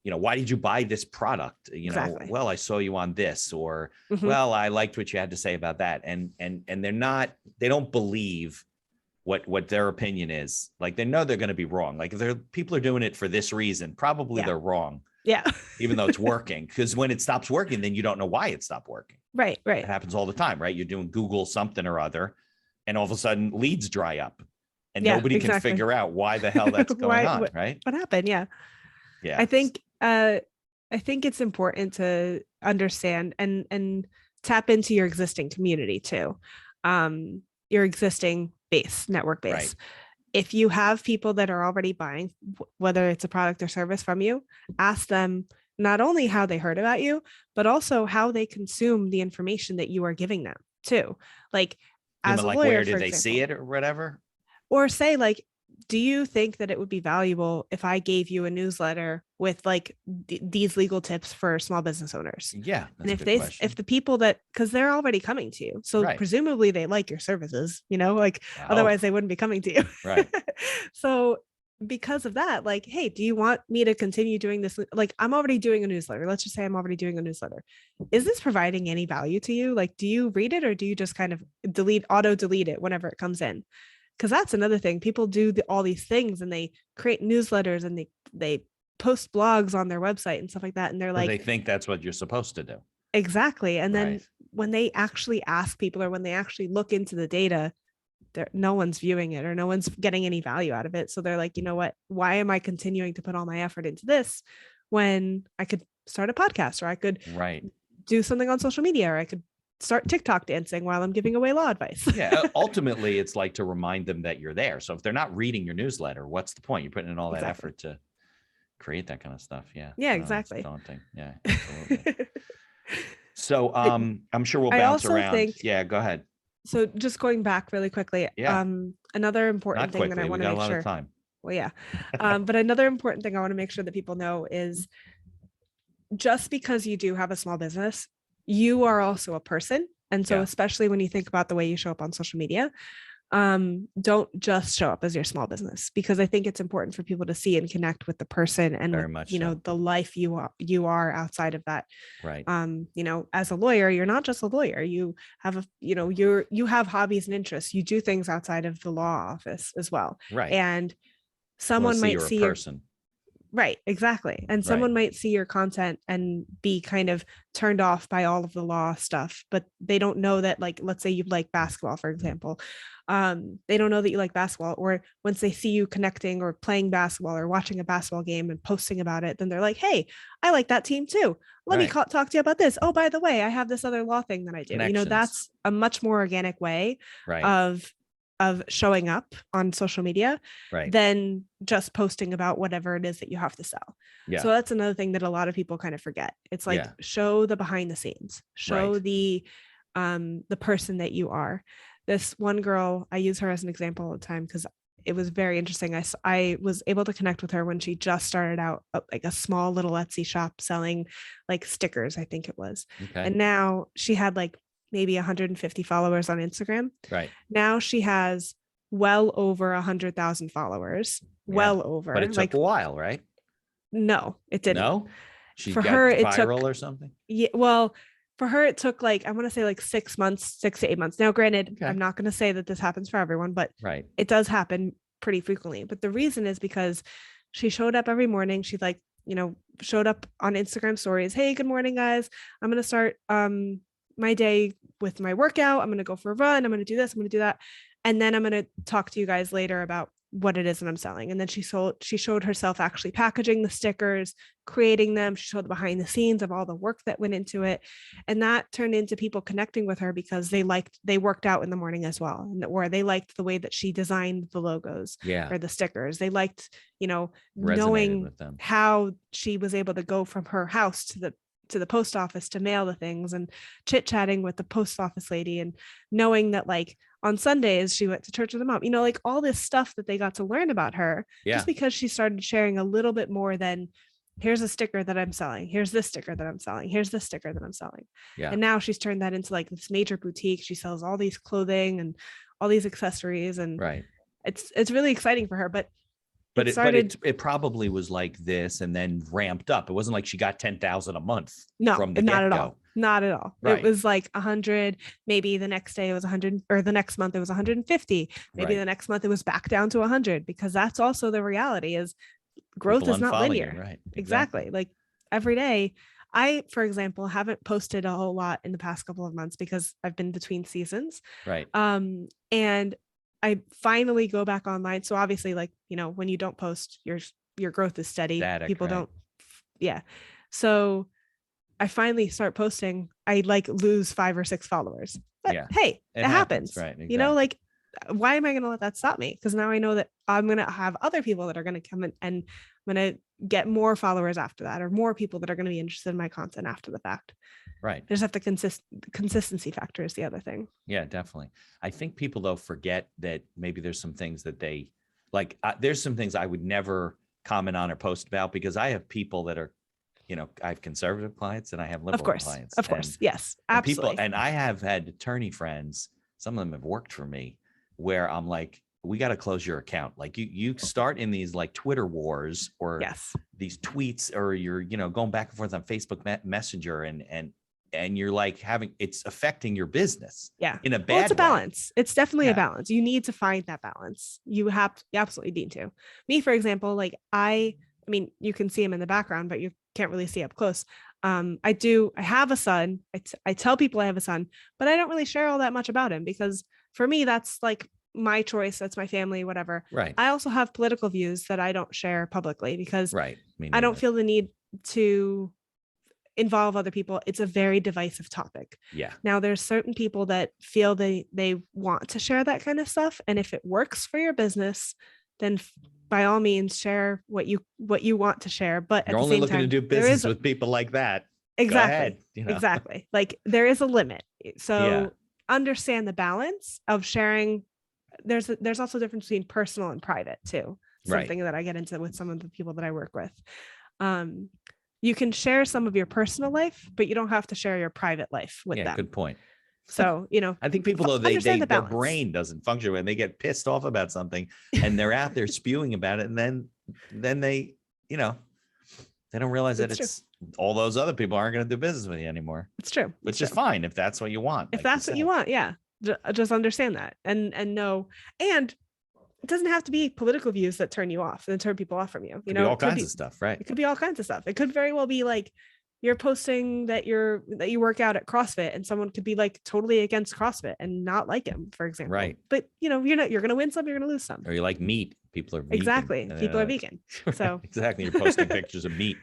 Why did you buy this product? exactly. Well, I saw you on this, or Hmm. well, I liked what you had to say about that. And they're not. They don't believe what their opinion is. Like they know they're going to be wrong. Like if people are doing it for this reason, probably Yeah. they're wrong Yeah. even though it's working. Because when it stops working, then you don't know why it stopped working. Right. It Right. happens all the time, right? You're doing Google something or other, and all of a sudden leads dry up, and Yeah, nobody can exactly. figure out why the hell that's going Why, on, right? what happened? Yeah. I Yeah. think, I think it's important to understand and tap into your existing community too. Your existing network Right. base. If you have people that are already buying, whether it's a product or service from you, ask them not only how they heard about you, but also how they consume the information that you are giving them too. Like You as mean a like lawyer, where for did they see example, it or whatever? or say like, do you think that it would be valuable if I gave you a newsletter with like these legal tips for small business owners? Yeah, And that's a good if question. the people that, because they're already coming to you, so Right. presumably they like your services, like I hope. otherwise they wouldn't be coming to you. Right. So because of that, like, hey, do you want me to continue doing this? Like, I'm already doing a newsletter. Let's just say I'm already doing a newsletter. Is this providing any value to you? Like, do you read it or do you just kind of auto delete it whenever it comes in? Because that's another thing. People do all these things and they create newsletters and they post blogs on their website and stuff like that. And they're Because they like, think that's what you're supposed to do. exactly. And then Right. when they actually ask people or when they actually look into the data, no one's viewing it or no one's getting any value out of it. So they're like, you know what? Why am I continuing to put all my effort into this when I could start a podcast or I could Right. do something on social media or I could start TikTok dancing while I'm giving away law advice? Yeah. Ultimately, it's like to remind them that you're there. So if they're not reading your newsletter, what's the point? You're putting in all that Exactly. effort to create that kind of stuff. Yeah. Yeah, No, it's exactly. daunting. Yeah, absolutely. So I'm sure we'll I bounce also around. think, Yeah, go ahead. so just going back really quickly, Yeah, another important not thing that I quickly. We want to got a make lot of sure, time. well, yeah. But another important thing I want to make sure that people know is just because you do have a small business, you are also a person. And so, Yeah, especially when you think about the way you show up on social media, don't just show up as your small business, because I think it's important for people to see and connect with the person and with, very much so. the life you are outside of that. Right, As a lawyer, you're not just a lawyer. You have you have hobbies and interests. You do things outside of the law office as well. right. And You want someone to see might you're a see your person. right, exactly. And Right. someone might see your content and be kind of turned off by all of the law stuff, but they don't know that, like, let's say you like basketball, for example. They don't know that you like basketball, or once they see you connecting or playing basketball or watching a basketball game and posting about it, then they're like, hey, I like that team too. Let me Right. talk to you about this. Oh, by the way, I have this other law thing that I do. Connections. That's a much more organic way Right. of showing up on social media Right. than just posting about whatever it is that you have to sell. Yeah. So that's another thing that a lot of people kind of forget. It's like, Yeah. show the behind the scenes, show Right. the person that you are. This one girl, I use her as an example all the time because it was very interesting. I was able to connect with her when she just started out like a small little Etsy shop selling like stickers, I think it was. Okay. And now she had like maybe 150 followers on Instagram. Right. Now she has well over 100,000 followers. Yeah. Well over. But it took like, a while, right? no, it didn't. No, she For got her, it viral took, or something. yeah, well, for her, it took like, I want to say like 6 months, 6 to 8 months. Now, granted, Okay. I'm not going to say that this happens for everyone, but Right. it does happen pretty frequently. But the reason is because she showed up every morning. She like, showed up on Instagram stories. Hey, good morning, guys. I'm going to start my day with my workout. I'm going to go for a run. I'm going to do this. I'm going to do that. And then I'm going to talk to you guys later about what it is that I'm selling. And then she showed herself actually packaging the stickers, creating them. She showed the behind the scenes of all the work that went into it. And that turned into people connecting with her because they worked out in the morning as well. Or they liked the way that she designed the logos Yeah. or the stickers. They liked, Resonated knowing with them. how she was able to go from her house to the post office to mail the things and chit-chatting with the post office lady and knowing that like on Sundays she went to church with her mom, like all this stuff that they got to learn about her Yeah. just because she started sharing a little bit more than here's a sticker that I'm selling. Here's this sticker that I'm selling. Here's this sticker that I'm selling. Yeah. And now she's turned that into like this major boutique. She sells all these clothing and all these accessories, and Right. it's really exciting for her. But it probably was like this and then ramped up. It wasn't like she got 10,000 a month from the not at get-go. all. Not at all. Right. It was like 100, maybe the next day it was 100, or the next month it was 150. Maybe Right. the next month it was back down to 100, because that's also the reality is growth People is not unfollow you, linear. right. Exactly. Like every day, I, for example, haven't posted a whole lot in the past couple of months because I've been between seasons. Right. And I finally go back online. So obviously, like, you know, when you don't post, your growth is steady. Static, People right. don't. Yeah. So I finally start posting. I like lose 5 or 6 followers. But Yeah. hey, it happens. Right. Exactly. You know, like, why am I going to let that stop me? Because now I know that I'm going to have other people that are going to come in, and I'm going to get more followers after that, or more people that are going to be interested in my content after the fact. Right. I just have to consistency factor is the other thing. Yeah, definitely. I think people though forget that maybe there's some things that they like. There's some things I would never comment on or post about, because I have people that are, you know, I have conservative clients and I have liberal clients. Of course. Yes, absolutely. And I have had attorney friends, some of them have worked for me, where I'm like, we got to close your account. Like you start in these like Twitter wars or these tweets, or you're, you know, going back and forth on Facebook Messenger, and you're like it's affecting your business. Yeah. In a bad way. It's a balance. It's definitely a balance. You need to find that balance. You absolutely need to. Me, for example, like I mean, you can see him in the background, but you can't really see up close. I have a son. I tell people I have a son, but I don't really share all that much about him, because for me, that's like my choice. That's my family, whatever. Right. I also have political views that I don't share publicly, because I don't feel the need to involve other people. It's a very divisive topic. Yeah. Now there's certain people that feel they want to share that kind of stuff. And if it works for your business, then by all means share what you want to share. But you're only looking to do business with people like that. Exactly. Go ahead, you know? Exactly. Like there is a limit. So understand the balance of sharing. There's also a difference between personal and private too. Something that I get into with some of the people that I work with. You can share some of your personal life, but you don't have to share your private life with them. Yeah, good point. So, you know, I think people though, their brain doesn't function when they get pissed off about something and they're out there spewing about it. And then they, you know, they don't realize that it's all those other people aren't going to do business with you anymore. It's true. Which is fine if that's what you want. If that's what you want. Yeah. Just understand that and know, and it doesn't have to be political views that turn you off and turn people off from you. You know, all kinds of stuff, right? It could be all kinds of stuff. It could very well be like you're posting that you work out at CrossFit, and someone could be like totally against CrossFit and not like him, for example. Right. But you know, you're going to win some, you're going to lose some. Or you like meat. People are vegan. Exactly. People are vegan. So exactly. You're posting pictures of meat.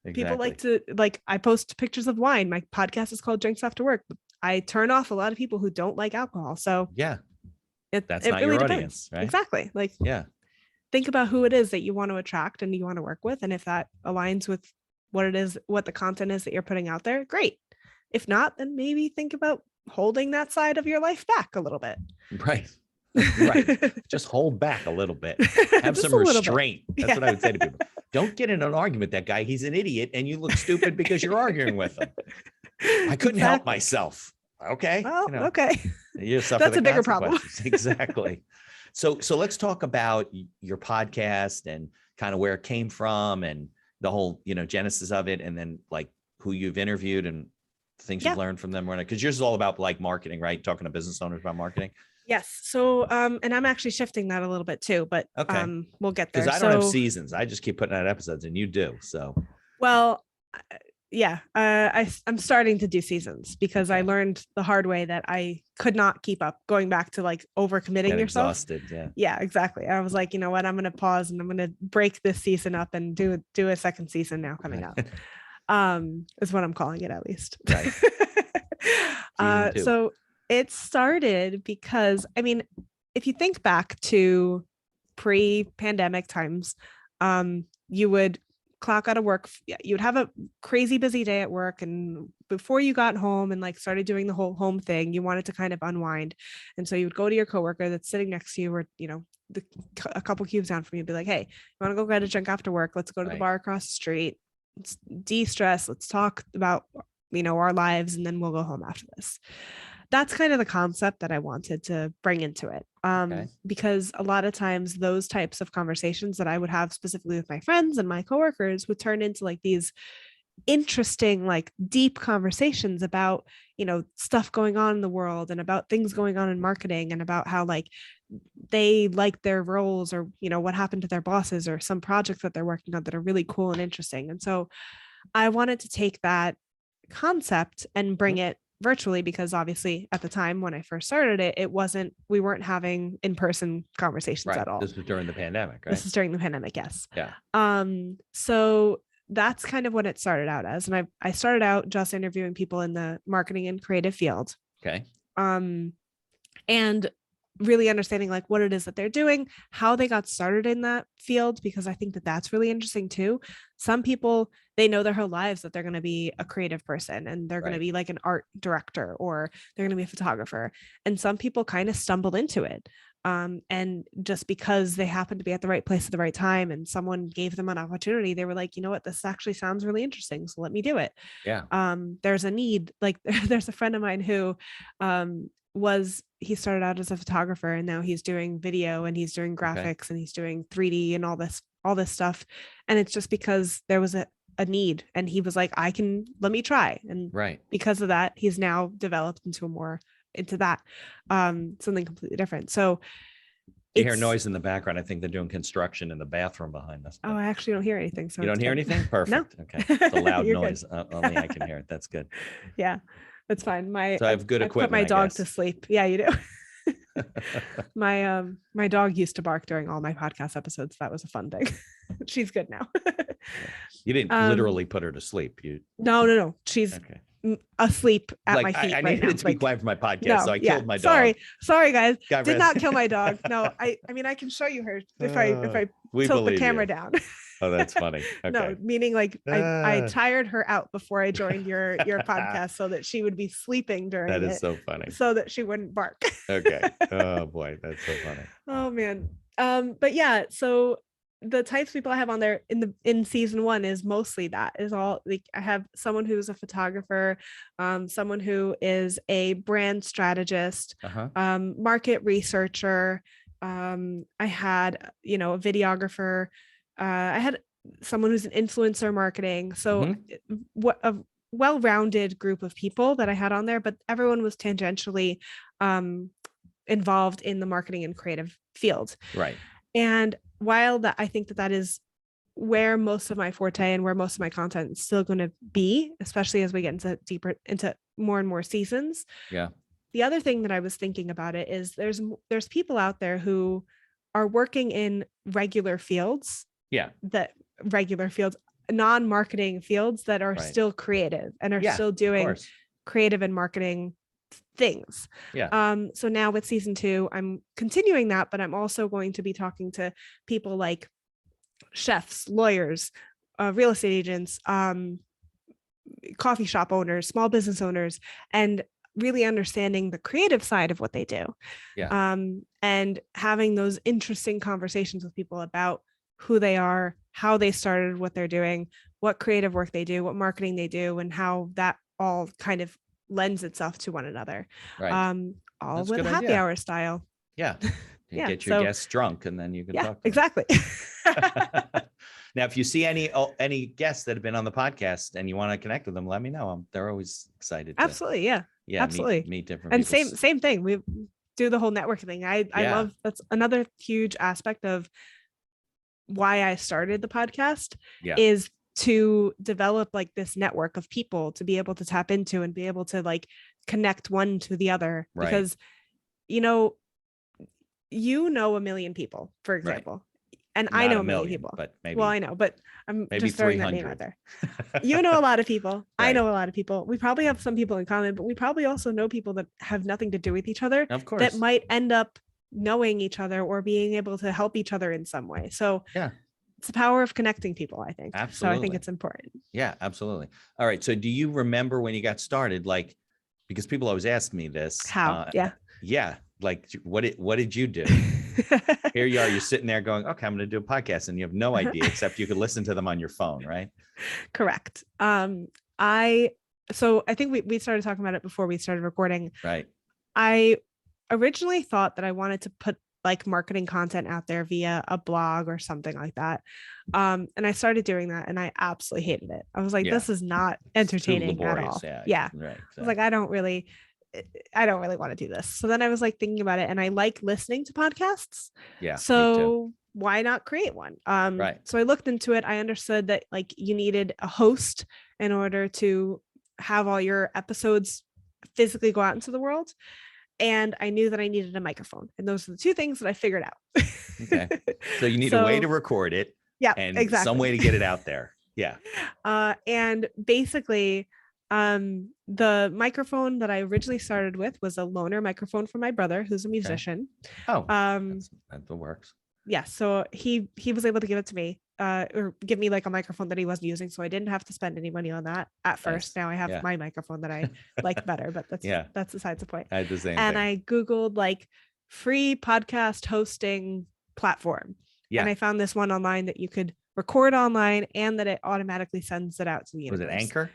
Exactly. People like to I post pictures of wine. My podcast is called Drinks After Work. I turn off a lot of people who don't like alcohol. So yeah. That's it not really your depends. Audience, right? Exactly. Like, think about who it is that you want to attract and you want to work with. And if that aligns with what the content is that you're putting out there, great. If not, then maybe think about holding that side of your life back a little bit. Right. Right. Just hold back a little bit. Have some restraint. That's what I would say to people. Don't get in an argument with that guy. He's an idiot and you look stupid because you're arguing with him. I couldn't help myself. Okay. Well, okay. That's a bigger problem. Exactly. So let's talk about your podcast and kind of where it came from and the whole, you know, genesis of it, and then like who you've interviewed and things you've learned from them. Because yours is all about like marketing, right? Talking to business owners about marketing. Yes. So, and I'm actually shifting that a little bit too, but we'll get there. Because I don't have seasons. I just keep putting out episodes, and you do. So, well, yeah, I'm starting to do seasons because I learned the hard way that I could not keep up, going back to like overcommitting yourself. Exhausted, yeah, exactly. I was like, you know what, I'm going to pause and I'm going to break this season up and do a second season now coming up. Is what I'm calling it, at least. Right. So it started because, I mean, if you think back to pre-pandemic times, you would clock out of work. You would have a crazy busy day at work, and before you got home and like started doing the whole home thing, you wanted to kind of unwind. And so you would go to your coworker that's sitting next to you, or, you know, a couple cubes down from you, be like, hey, you want to go get a drink after work? Let's go to the bar across the street. let's de-stress, let's talk about, our lives, and then we'll go home after this. That's kind of the concept that I wanted to bring into it. Okay. Because a lot of times those types of conversations that I would have specifically with my friends and my coworkers would turn into like these interesting, like deep conversations about, stuff going on in the world and about things going on in marketing and about how like they like their roles or, what happened to their bosses or some projects that they're working on that are really cool and interesting. And so I wanted to take that concept and bring it virtually, because obviously at the time when I first started it, we weren't having in-person conversations Right. at all. This was during the pandemic, right? This is during the pandemic. Yes. Yeah. So that's kind of what it started out as. And I started out just interviewing people in the marketing and creative field. Okay. And really understanding like what it is that they're doing, how they got started in that field, because I think that that's really interesting too. Some people, they know their whole lives that they're going to be a creative person and they're going to be like an art director or they're going to be a photographer. And some people kind of stumble into it. And just because they happened to be at the right place at the right time and someone gave them an opportunity, they were like, you know what, this actually sounds really interesting, so let me do it. Yeah. There's a need. Like there's a friend of mine who he started out as a photographer and now he's doing video and he's doing graphics and he's doing 3D and all this stuff. And it's just because there was a need and he was like, let me try. And because of that, he's now developed into that something completely different. So you hear noise in the background. I think they're doing construction in the bathroom behind us. Oh, I actually don't hear anything. So you don't hear anything? Perfect. No. Okay. It's a loud noise. Only I can hear it. That's good. Yeah, that's fine. So I have good equipment. I put my dog to sleep. Yeah, you do. My dog used to bark during all my podcast episodes. That was a fun thing. She's good now. You didn't literally put her to sleep. No. She's asleep at my feet. I right needed now. to be quiet for my podcast, so I killed my dog. Sorry, guys. Did not kill my dog. No, I mean I can show you her if I tilt the camera down. Oh, that's funny. Okay. No, meaning like I tired her out before I joined your podcast so that she would be sleeping during it. That is so funny. So that she wouldn't bark. Okay. Oh boy, that's so funny. Oh man. But yeah, so the types of people I have on there in season 1 is mostly that is all like I have someone who's a photographer, someone who is a brand strategist, market researcher. I had, a videographer. I had someone who's an influencer marketing. So what a well-rounded group of people that I had on there, but everyone was tangentially involved in the marketing and creative field. Right. And while I think that is where most of my forte and where most of my content is still going to be, especially as we get deeper into more and more seasons. Yeah. The other thing that I was thinking about it is there's people out there who are working in regular fields. Yeah. Non-marketing fields that are still creative and are still doing creative and marketing things. Yeah. So now with season 2, I'm continuing that, but I'm also going to be talking to people like chefs, lawyers, real estate agents, coffee shop owners, small business owners, and really understanding the creative side of what they do. Yeah. And having those interesting conversations with people about who they are, how they started, what they're doing, what creative work they do, what marketing they do, and how that all kind of lends itself to one another. Right. All with happy hour style. Yeah. You get your guests drunk and then you can talk to exactly. Now, if you see any guests that have been on the podcast and you want to connect with them, let me know. They're always excited. Absolutely. Yeah. Absolutely. Meet different and people. same thing. We do the whole networking thing. I love, that's another huge aspect of why I started the podcast is to develop like this network of people to be able to tap into and be able to like connect one to the other, because a million people, for example, and I know a million people, but maybe, well, I know, but I'm maybe just throwing that name out there. A lot of people. Right. I know a lot of people. We probably have some people in common, but we probably also know people that have nothing to do with each other, of course, that might end up knowing each other or being able to help each other in some way. So it's the power of connecting people, I think. Absolutely. So I think it's important. Yeah, absolutely. All right. So do you remember when you got started? Like, because people always ask me this. How? Yeah. Like, what did you do? Here you are, you're sitting there going, okay, I'm going to do a podcast, and you have no idea, except you could listen to them on your phone, right? Correct. So I think we started talking about it before we started recording. Right. I originally thought that I wanted to put like marketing content out there via a blog or something like that. And I started doing that, and I absolutely hated it. I was like, this is not entertaining at all. Yeah. Right. Exactly. I was like, I don't really want to do this. So then I was like thinking about it, and I like listening to podcasts. Yeah. So why not create one? Right. So I looked into it. I understood that like you needed a host in order to have all your episodes physically go out into the world. And I knew that I needed a microphone. And those are the two things that I figured out. Okay. So you need a way to record it. Yeah. And exactly. some way to get it out there. Yeah. And basically, the microphone that I originally started with was a loaner microphone from my brother, who's a musician. Okay. Oh, that works. Yeah. So he was able to give it to me, or give me like a microphone that he wasn't using. So I didn't have to spend any money on that at first. Now I have my microphone that I like better, but that's besides the point. I had the same and thing. I Googled like free podcast hosting platform. Yeah. And I found this one online that you could record online and that it automatically sends it out to the universe. Was it Anchor?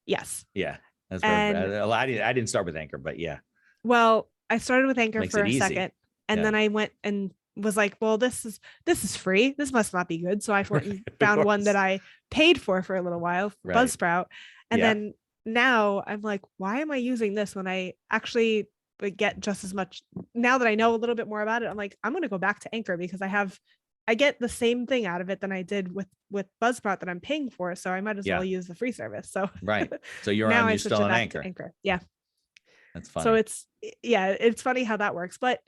Yes. Yeah. That's I didn't start with Anchor, but yeah. Well, I started with Anchor for a second, and then I went and was like, well, this is free. This must not be good. So I found one that I paid for a little while, Buzzsprout. And then now I'm like, why am I using this when I actually get just as much? Now that I know a little bit more about it, I'm like, I'm going to go back to Anchor because I get the same thing out of it than I did with Buzzsprout that I'm paying for. So I might as well use the free service. So right. So you're still on Anchor. Yeah. That's funny. So it's funny how that works. But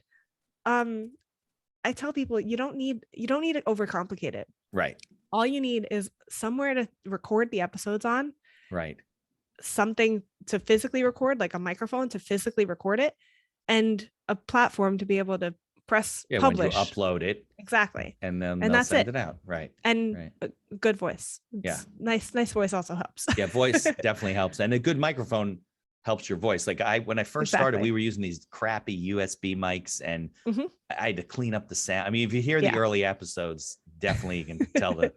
I tell people you don't need to overcomplicate it. Right. All you need is somewhere to record the episodes on. Right. Something to physically record, like a microphone to physically record it, and a platform to be able to press publish. When you upload it. Exactly. And then they'll send it out. Right. And a good voice. Nice voice also helps. Yeah, voice definitely helps. And a good microphone helps your voice. Like when I first started, we were using these crappy USB mics, and I had to clean up the sound. I mean, if you hear the early episodes, definitely you can tell the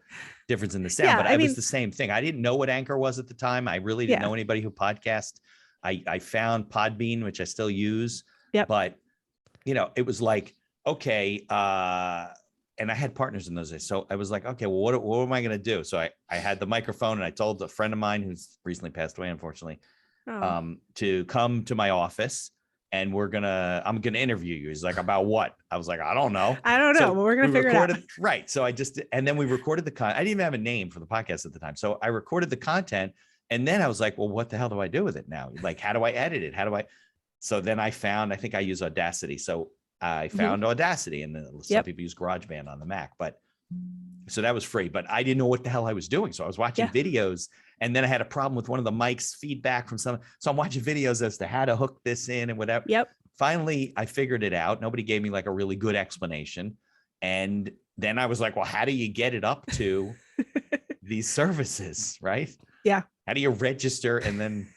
difference in the sound. But it was the same thing. I didn't know what Anchor was at the time. I really didn't know anybody who podcast. I found Podbean, which I still use. Yep. But it was like, okay. And I had partners in those days. So I was like, okay, well, what am I going to do? So I had the microphone, and I told a friend of mine who's recently passed away, unfortunately, to come to my office, and I'm gonna interview you. He's like, about what? I was like, I don't know. So but we're gonna figure it out. Right. So and then we recorded the content. I didn't even have a name for the podcast at the time. So I recorded the content, and then I was like, well, what the hell do I do with it now? Like, how do I edit it? So then I think I use Audacity. So I found Audacity, and then some people use GarageBand on the Mac, but so that was free, but I didn't know what the hell I was doing. So I was watching videos, and then I had a problem with one of the mics feedback from so I'm watching videos as to how to hook this in and whatever. Yep. Finally, I figured it out. Nobody gave me like a really good explanation. And then I was like, well, how do you get it up to these services? Right. Yeah. How do you register? And then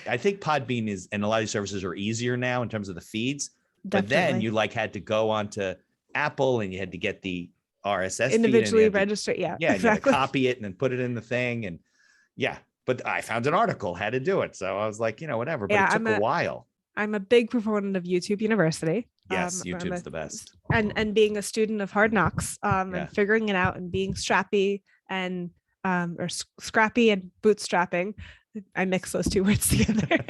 I think Podbean and a lot of these services are easier now in terms of the feeds. Definitely. But then you had to go onto Apple, and you had to get the RSS individually register. Yeah, exactly. Copy it and then put it in the thing. And but I found an article how to do it. So I was like, whatever, but it took a while. I'm a big proponent of YouTube University. Yes. YouTube's the best. And being a student of Hard Knocks, and figuring it out, and being strappy and, or scrappy and bootstrapping. I mix those two words together.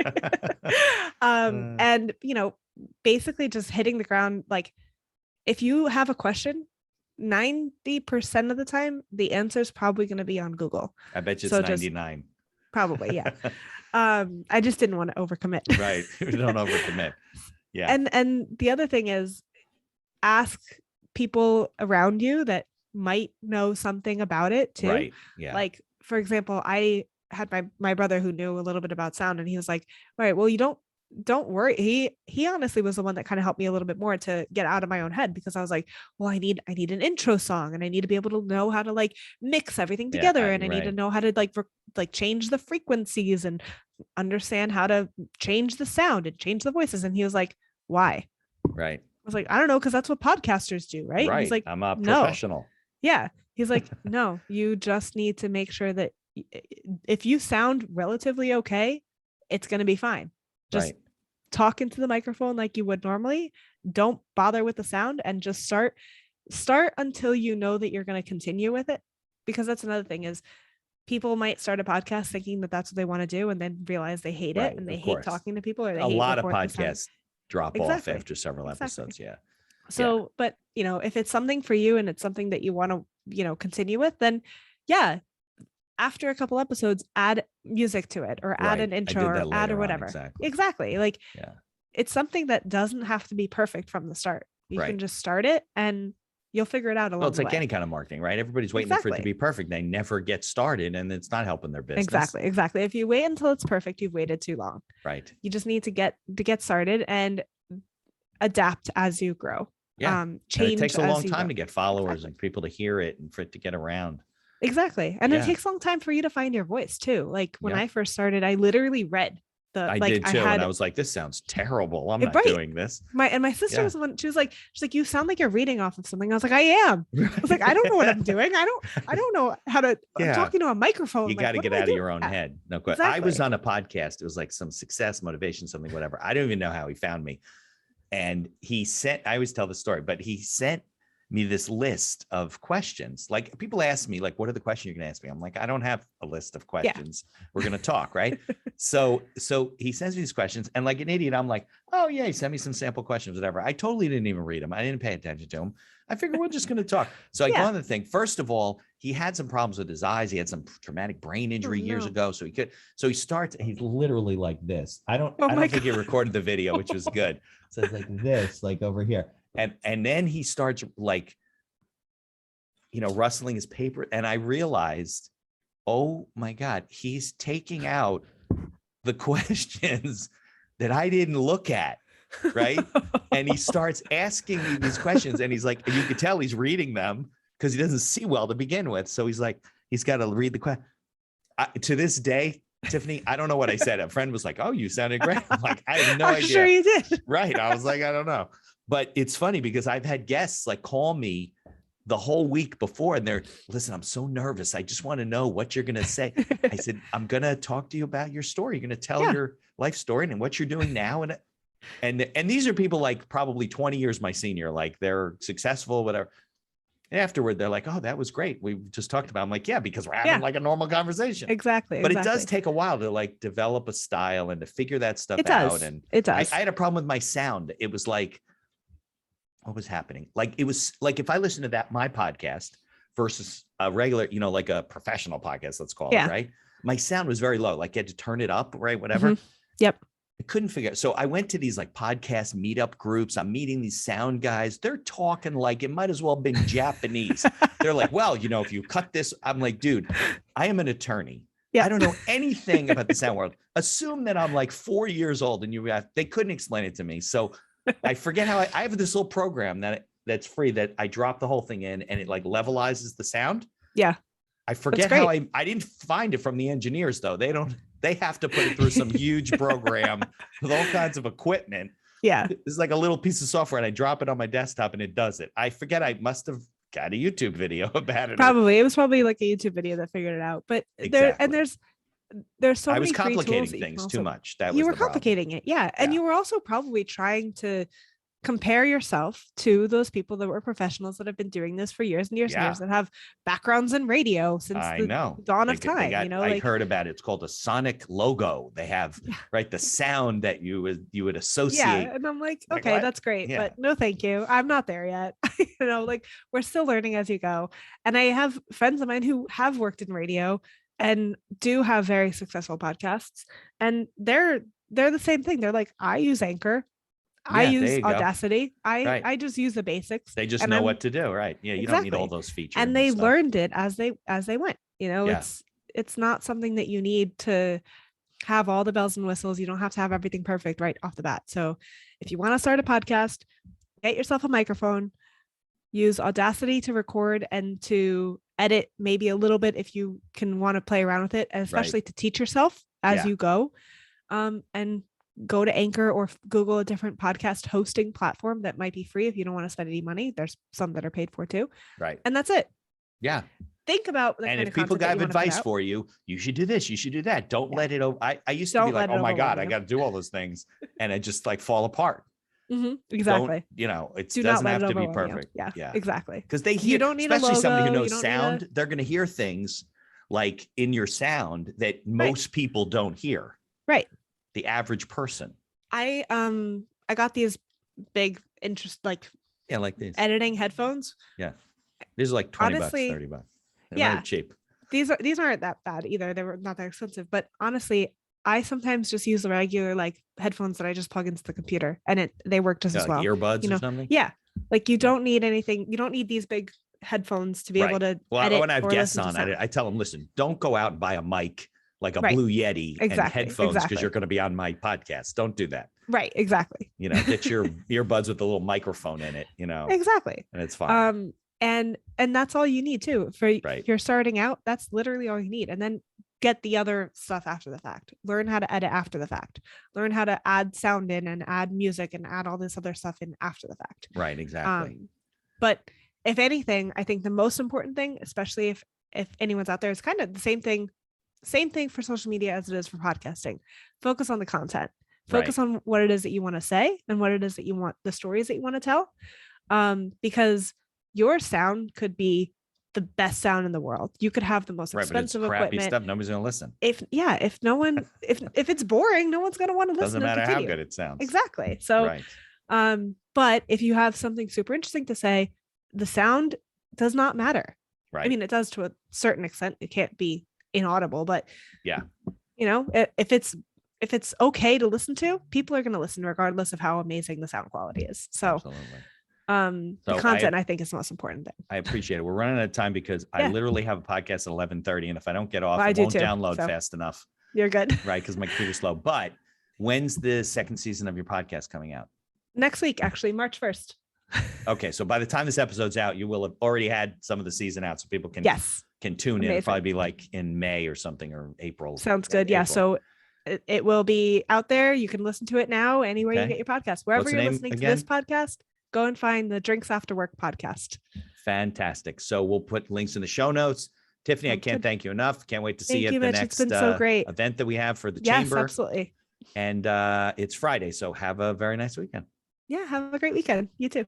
And, basically just hitting the ground. Like, if you have a question, 90% of the time, the answer is probably going to be on Google. I bet you it's 99. Probably, yeah. I just didn't want to overcommit. Right. Don't overcommit. Yeah. And the other thing is, ask people around you that might know something about it too. Right. Yeah. Like, for example, I had my brother who knew a little bit about sound, and he was like, all right, well, you don't worry. He honestly was the one that kind of helped me a little bit more to get out of my own head, because I was like, well, I need an intro song, and I need to be able to know how to like mix everything together. And I need to know how to like change the frequencies and understand how to change the sound and change the voices. And he was like, why? Right. was like, I don't know, because that's what podcasters do, right? And he's Right. like, I'm a no. professional. Yeah. He's like, no, you just need to make sure that if you sound relatively okay, it's going to be fine. Just Right. talk into the microphone like you would normally. Don't bother with the sound and just start until you know that you're going to continue with it. Because that's another thing is people might start a podcast thinking that that's what they want to do and then realize they hate Right. it and they Of hate course. talking to people or they A hate lot of recording the sound. podcasts drop off Exactly. after several Exactly. episodes. Yeah. So, but if it's something for you and it's something that you want to, continue with, then yeah, after a couple episodes, add music to it or add an intro or add or whatever. Exactly. Like, it's something that doesn't have to be perfect from the start. You can just start it and you'll figure it out along the way. It's like any kind of marketing, right? Everybody's waiting for it to be perfect. They never get started and it's not helping their business. Exactly. If you wait until it's perfect, you've waited too long. Right. You just need to get started and adapt as you grow. Yeah. Change. It takes a long time to get followers and people to hear it and for it to get around. Exactly. And it takes a long time for you to find your voice too. Like when I first started, I literally read I did too. And I was like, this sounds terrible. I'm not doing this. My sister was one. She's like, you sound like you're reading off of something. I was like, I am. I was like, I don't know what I'm doing. I don't know how to. I'm talking to a microphone. You got to get out of your own head. No question. Exactly. I was on a podcast. It was like some success, motivation, something, whatever. I don't even know how he found me. And I always tell the story, but he sent me this list of questions. Like people ask me, like, what are the questions you're going to ask me? I'm like, I don't have a list of questions. We're going to talk. Right. So he sends me these questions and like an idiot, I'm like, oh yeah, he sent me some sample questions, whatever. I totally didn't even read them. I didn't pay attention to them. I figured we're just going to talk. So I go on the thing. First of all, he had some problems with his eyes. He had some traumatic brain injury years ago. So he starts, he's literally like this. I don't think he recorded the video, which was good. So it's like this, like over here. And then he starts like, rustling his paper. And I realized, oh my God, he's taking out the questions that I didn't look at. Right. And he starts asking me these questions and he's like, and you could tell he's reading them because he doesn't see well to begin with. So he's like, he's got to read the question. To this day, Tiffany, I don't know what I said. A friend was like, oh, you sounded great. I'm like, I have no idea. I'm sure you did. Right. I was like, I don't know. But it's funny because I've had guests like call me the whole week before and they're, listen, I'm so nervous. I just want to know what you're going to say. I said, I'm going to talk to you about your story. You're going to tell your life story and what you're doing now. And these are people like probably 20 years my senior, like they're successful, whatever. Afterward, they're like, oh, that was great. We just talked about it. I'm like, yeah, because we're having like a normal conversation. Exactly. But it does take a while to like develop a style and to figure that stuff out. And it does. I had a problem with my sound. It was like, what was happening? Like, it was like, if I listen to my podcast versus a regular, like a professional podcast, let's call it, right? My sound was very low. Like I had to turn it up, right? Whatever. Mm-hmm. Yep. I couldn't figure it. So I went to these like podcast meetup groups. I'm meeting these sound guys. They're talking like it might as well have been Japanese. They're like, well, if you cut this, I'm like, dude, I am an attorney. Yeah. I don't know anything about the sound world. Assume that I'm like 4 years old and they couldn't explain it to me. So I forget how I have this little program that's free that I drop the whole thing in and it like levelizes the sound. Yeah. I forget how I didn't find it from the engineers though. They have to put it through some huge program with all kinds of equipment. Yeah. It's like a little piece of software and I drop it on my desktop and it does it. I forget. I must have got a YouTube video about it. Probably. It was probably like a YouTube video that figured it out. But there's so many I was complicating free tools things too much. You were complicating it. Yeah. And you were also probably trying to compare yourself to those people that were professionals that have been doing this for years and years and years, that have backgrounds in radio since the dawn of time. I heard about it. It's called a sonic logo. They have the sound that you would associate. Yeah, and I'm like, okay, that's great, but no, thank you. I'm not there yet. We're still learning as you go. And I have friends of mine who have worked in radio and do have very successful podcasts, and they're the same thing. They're like, I use Anchor. I use Audacity. I just use the basics. They just know what to do, right? Yeah, you don't need all those features. And they learned it as they went. It's not something that you need to have all the bells and whistles. You don't have to have everything perfect right off the bat. So if you want to start a podcast, get yourself a microphone, use Audacity to record and to edit maybe a little bit if you can want to play around with it, and especially to teach yourself as you go. And go to Anchor or Google a different podcast hosting platform that might be free if you don't want to spend any money. There's some that are paid for too. Right. And that's it. Yeah. Think about the and kind if of people content that got you wanna put advice out. for you, you should do this, you should do that. Don't Yeah. let it over. I used to Don't be like, let it oh my God, overwhelm I you. got to do all those things. And it just like fall apart. Exactly. Don't, it Do not doesn't let have it to be overwhelm you. perfect. Yeah, exactly. Because they You hear, don't need a especially somebody who logo, knows you don't need sound, they're going to hear things like in your sound that most people don't hear. Right. The average person. I got these big like these editing headphones. Yeah. These are like 20 Honestly, bucks, 30 bucks. They're cheap. These aren't that bad either. They were not that expensive, but honestly, I sometimes just use the regular like headphones that I just plug into the computer and they work just as Like well. earbuds or something? Yeah. Like you don't need anything. You don't need these big headphones to be able to edit when I have or guests listen to on, sound. I tell them, listen, don't go out and buy a mic like a Right. Blue Yeti and headphones because you're going to be on my podcast. Don't do that. Right. Exactly. Get your earbuds with a little microphone in it, Exactly. and it's fine. And that's all you need too. If you're starting out, that's literally all you need. And then get the other stuff after the fact. Learn how to edit after the fact. Learn how to add sound in and add music and add all this other stuff in after the fact. Right. Exactly. But if anything, I think the most important thing, especially if anyone's out there, is kind of the same thing for social media as it is for podcasting. Focus on the content. Focus on what it is that you want to say and what it is that you want, the stories that you want to tell. Because your sound could be the best sound in the world. You could have the most expensive but it's crappy equipment. Stuff. Nobody's gonna listen. If no one, if it's boring, no one's gonna want to listen. Doesn't matter how good it sounds. Exactly. So, but if you have something super interesting to say, the sound does not matter. Right. I mean, it does to a certain extent. It can't be inaudible, but yeah, if it's okay to listen to, people are going to listen regardless of how amazing the sound quality is. So, absolutely. The content I think is the most important thing. I appreciate it. We're running out of time because I literally have a podcast at 11:30, and if I don't get off, I won't too, download fast enough. You're good. Right, because my computer's slow. But when's the second season of your podcast coming out? Next week, actually, March 1st. Okay, so by the time this episode's out, you will have already had some of the season out, so people can tune in. It'll probably be like in May or something, or April. Sounds good. Yeah, so it will be out there. You can listen to it now anywhere you get your podcast. Wherever you're listening to this podcast, go and find the Drinks After Work podcast. Fantastic. So we'll put links in the show notes. Tiffany, I can't thank you enough. Can't wait to see you at the Mitch. next It's been so great. event that we have for the chamber. Yes, absolutely. And it's Friday, so have a very nice weekend. Yeah, have a great weekend. You too.